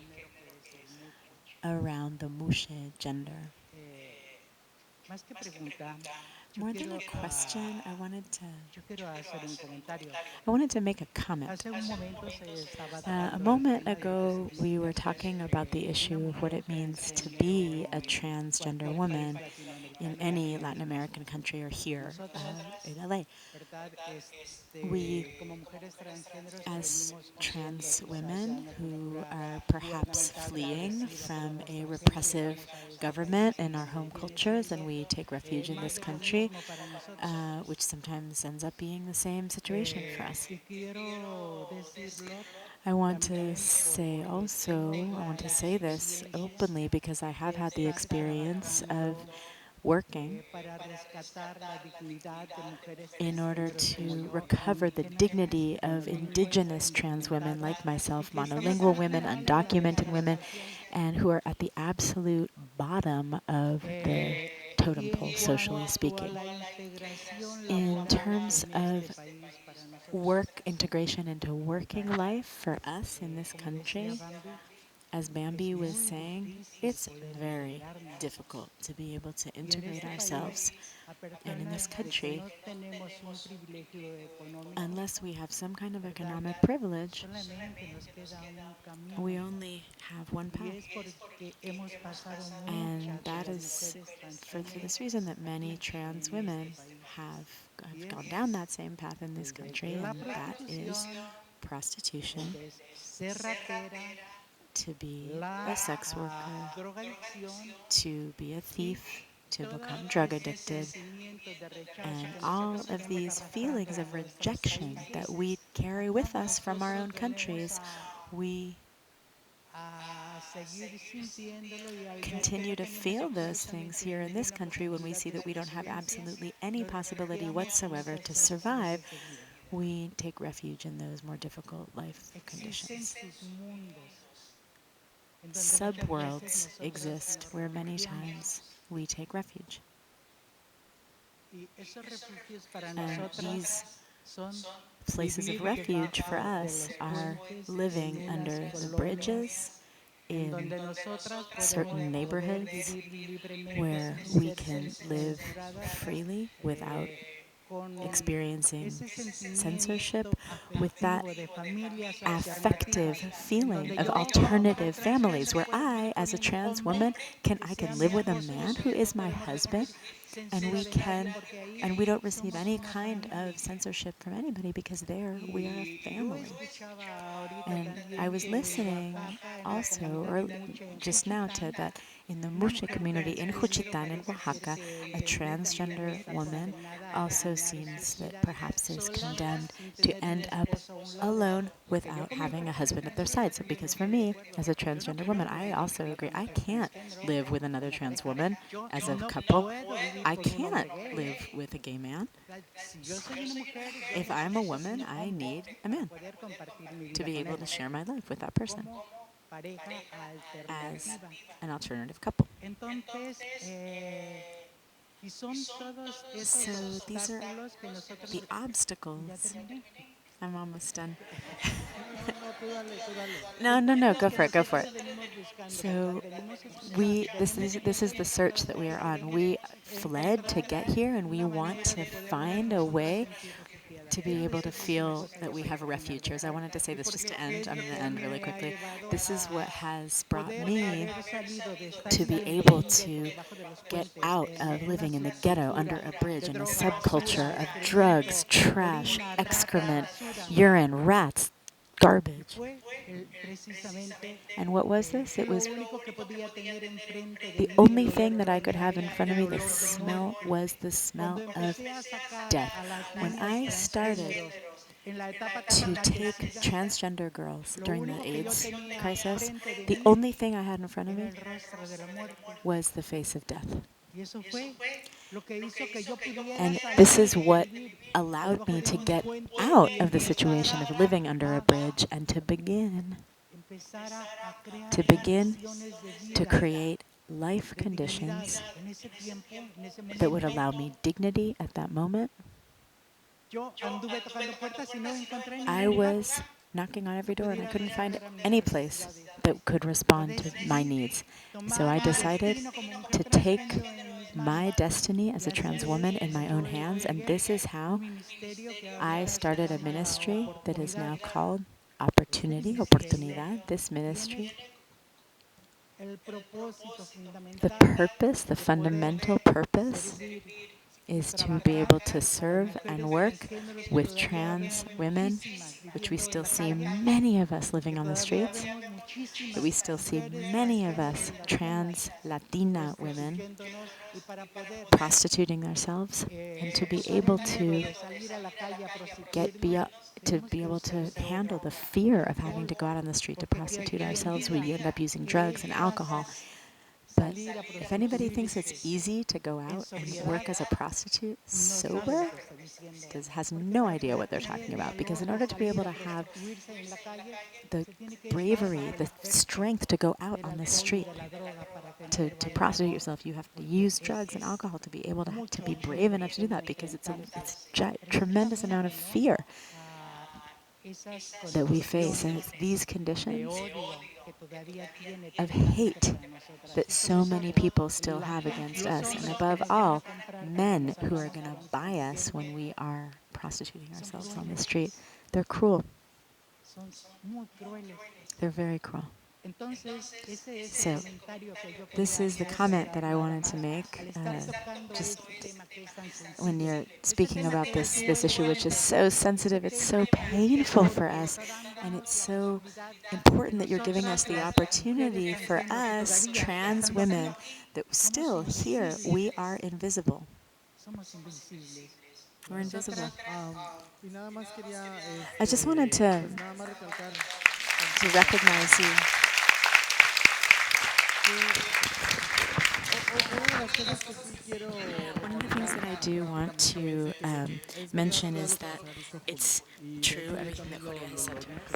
around the Muxe gender. More than a question, I wanted to make a comment. A moment ago, we were talking about the issue of what it means to be a transgender woman in any Latin American country or here in LA. We, as trans women who are perhaps fleeing from a repressive government in our home cultures, and we take refuge in this country, which sometimes ends up being the same situation for us. I want to say this openly because I have had the experience of working in order to recover the dignity of indigenous trans women like myself, monolingual women, undocumented women, and who are at the absolute bottom of the totem pole, socially speaking. In terms of work integration into working life for us in this country, as Bamby was saying, it's very difficult to be able to integrate ourselves. And in this country, unless we have some kind of economic privilege, we only have one path. And that is for this reason that many trans women have gone down that same path in this country, and that is prostitution, to be a sex worker, to be a thief, to become drug addicted, and all of these feelings of rejection that we carry with us from our own countries, we continue to feel those things here in this country when we see that we don't have absolutely any possibility whatsoever to survive. We take refuge in those more difficult life conditions. Subworlds exist where many times we take refuge. And these places of refuge for us are living under the bridges in certain neighborhoods where we can live freely without experiencing censorship, with that affective feeling of alternative families where I, as a trans woman, I can live with a man who is my husband, and we don't receive any kind of censorship from anybody because we are a family. And I was listening also, or just now, to that in the Muxe community in Juchitán, in Oaxaca, a transgender woman also seems that perhaps is condemned to end up alone without having a husband at their side. So, because for me, as a transgender woman, I also agree I can't live with another trans woman as a couple. I can't live with a gay man. If I'm a woman, I need a man to be able to share my life with that person as an alternative couple. So these are the obstacles. I'm almost done. No, go for it. So this is the search that we are on. We fled to get here, and we want to find a way to be able to feel that we have a refuge here. As I wanted to say this just to end, I'm going to end really quickly. This is what has brought me to be able to get out of living in the ghetto under a bridge in a subculture of drugs, trash, excrement, urine, rats, garbage. And what was this? It was the only thing that I could have in front of me. The smell was the smell of death. When I started to take transgender girls during the AIDS crisis, the only thing I had in front of me was the face of death. And this is what allowed me to get out of the situation of living under a bridge and to begin to create life conditions that would allow me dignity at that moment. I was knocking on every door and I couldn't find any place that could respond to my needs. So I decided to take my destiny as a trans woman in my own hands, and this is how I started a ministry that is now called Oportunidad, this ministry. The purpose, the fundamental purpose, is to be able to serve and work with trans women, which we still see many of us living on the streets, that we still see many of us trans Latina women prostituting themselves, and to be able to be able to handle the fear of having to go out on the street to prostitute ourselves. We end up using drugs and alcohol. But if anybody thinks it's easy to go out and work as a prostitute sober, has no idea what they're talking about. Because in order to be able to have the bravery, the strength to go out on the street, to prostitute yourself, you have to use drugs and alcohol to be able to be brave enough to do that, because it's a tremendous amount of fear that we face. And it's these conditions of hate that so many people still have against us, and above all, men who are going to buy us when we are prostituting ourselves on the street. They're cruel. They're very cruel. So, this is the comment that I wanted to make, just when you're speaking about this issue, which is so sensitive, it's so painful for us, and it's so important that you're giving us the opportunity for us, trans women, that still here, we are invisible. We're invisible. I just wanted to recognize you. One of the things that I do want to mention is that it's true, everything that Julia has said to us.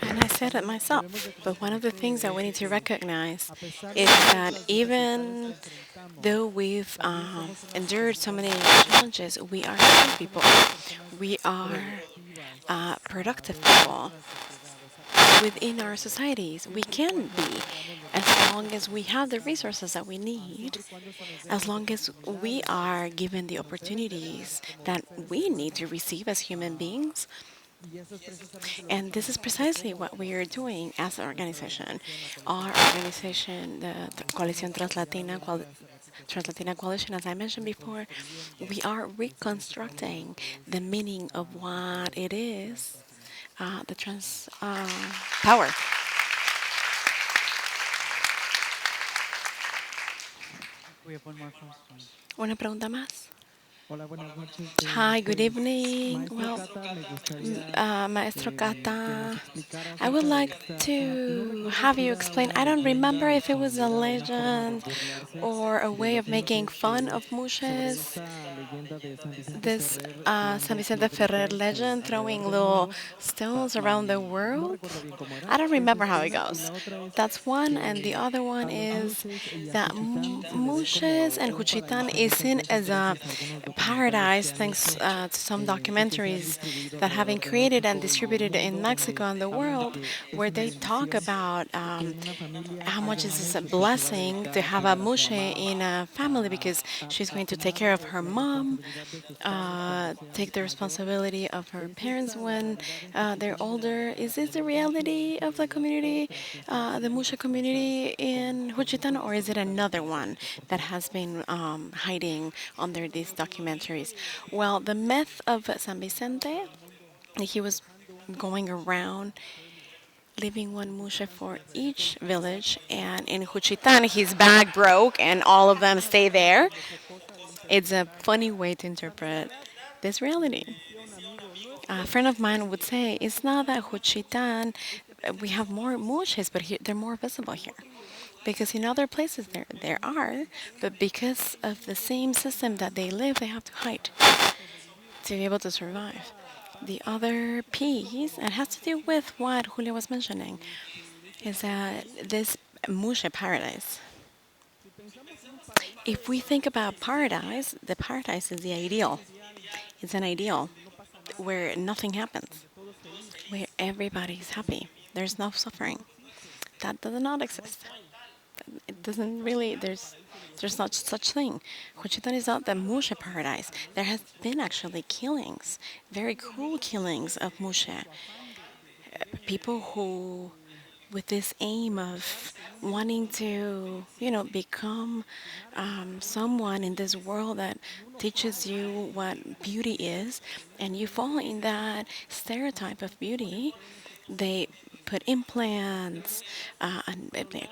And I said it myself, but one of the things that we need to recognize is that even though we've endured so many challenges, we are young people. We are productive people within our societies. We can be, as long as we have the resources that we need, as long as we are given the opportunities that we need to receive as human beings. And this is precisely what we are doing as an organization. Our organization, the Coalición Translatina Coalition, as I mentioned before, we are reconstructing the meaning of what it is the trans power. We have one more question. Una pregunta más. Hola, buenas noches. Hi, good evening. Maestro Well, Cata, me gustaría Maestro que Cata, nos explicara I would acerca de like esta, no to recuerdo have si you era explain. una I don't leyenda remember o if it was si a era una forma de legend burlarse or a de way los of making muches, fun of sobre mushes. esta leyenda de San Vicente This Ferrer San tirando Vicente Ferrer piedritas legend, alrededor throwing del little mundo. stones around the Y no world. recuerdo bien cómo era. I don't Esa remember es how it una. Y goes. la otra es That's one, and the que other one a los is muches y a that Juchitán se le ve Mushes como and un Juchitan paraíso. is Muchas seen veces as a gracias a algunos documentales paradise que han thanks hecho to some y que se han documentaries distribuido that have been alrededor de created and México y del distributed in mundo, Mexico donde and the hablan de world, que es where una they talk bendición about que en una familia how much haya is a mucho que se va a blessing to dedicar a have a cuidar a su mushe mamá, in a family because she's a going to take tomar care of her la mom, responsabilidad de sus padres cuando take sean the mayores. responsibility of her ¿Es parents esta la when realidad en they're Juchitán older. de Is this the los muches reality of the y las community, fuerzas que están the haciendo mushe sus cosas community in con Juchitan, mejor or is it another resultado one que por that favor? has been hiding under these documentaries? Well, the myth of San Vicente, he was going around leaving one mushe for each village, and in Juchitan his bag broke and all of them stay there. It's a funny way to interpret this reality. A friend of mine would say it's not that Juchitan we have more mushes, but here, they're more visible here. Because in other places there are, but because of the same system that they live, they have to hide to be able to survive. The other piece, and has to do with what Julia was mentioning, is that this mushe paradise. If we think about paradise, the paradise is the ideal. It's an ideal where nothing happens, where everybody's happy. There's no suffering. That does not exist. It doesn't really. There's not such thing. Juchitan is not the mushe paradise. There has been actually killings, very cruel killings of mushe. People who, with this aim of wanting to, become someone in this world that teaches you what beauty is, and you fall in that stereotype of beauty, they put implants,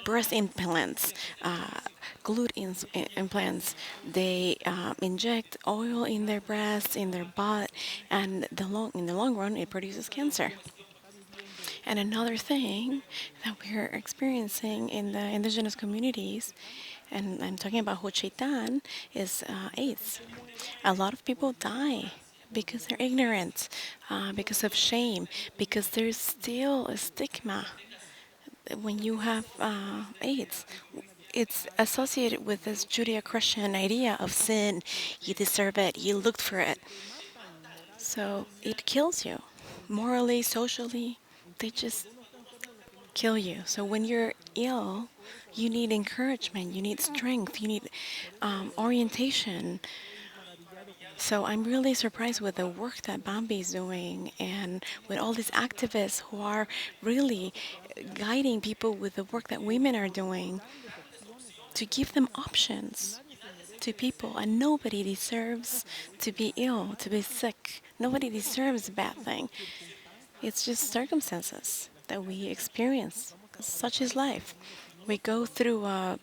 breast implants, implants. They inject oil in their breasts, in their butt, and in the long run, it produces cancer. And another thing that we're experiencing in the indigenous communities, and I'm talking about Juchitan, is AIDS. A lot of people die because they're ignorant, because of shame, because there's still a stigma when you have AIDS. It's associated with this Judeo-Christian idea of sin. You deserve it. You looked for it. So it kills you, morally, socially. They just kill you. So when you're ill, you need encouragement, you need strength, you need orientation. So I'm really surprised with the work that Bamby is doing and with all these activists who are really guiding people with the work that women are doing to give them options to people. And nobody deserves to be ill, to be sick. Nobody deserves a bad thing. It's just circumstances that we experience. Such is life. We go through a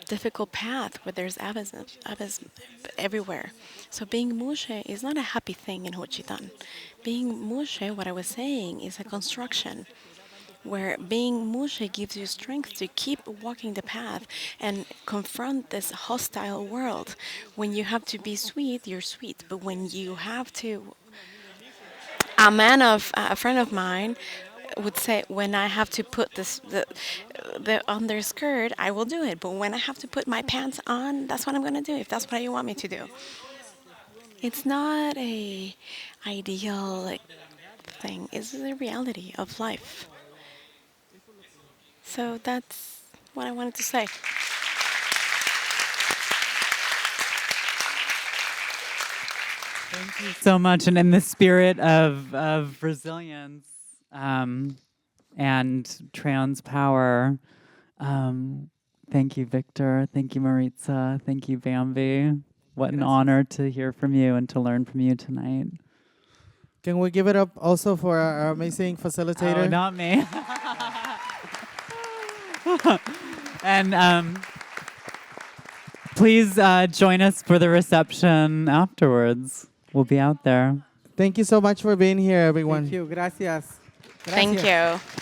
difficult path where there's abyss everywhere. So being mushe is not a happy thing in Juchitan. Being mushe, what I was saying, is a construction where being mushe gives you strength to keep walking the path and confront this hostile world. When you have to be sweet, you're sweet. But when you have to a friend of mine would say, when I have to put the underskirt, I will do it. But when I have to put my pants on, that's what I'm gonna do. If that's what you want me to do, it's not a ideal thing. It's the reality of life. So that's what I wanted to say. Thank you so much. And in the spirit of resilience and trans power, thank you, Victor. Thank you, Maritza. Thank you, Bamby. What an honor to hear from you and to learn from you tonight. Can we give it up also for our amazing facilitator? Oh, not me. And please join us for the reception afterwards. We'll be out there. Thank you so much for being here, everyone. Thank you. Gracias. Thank Gracias. you.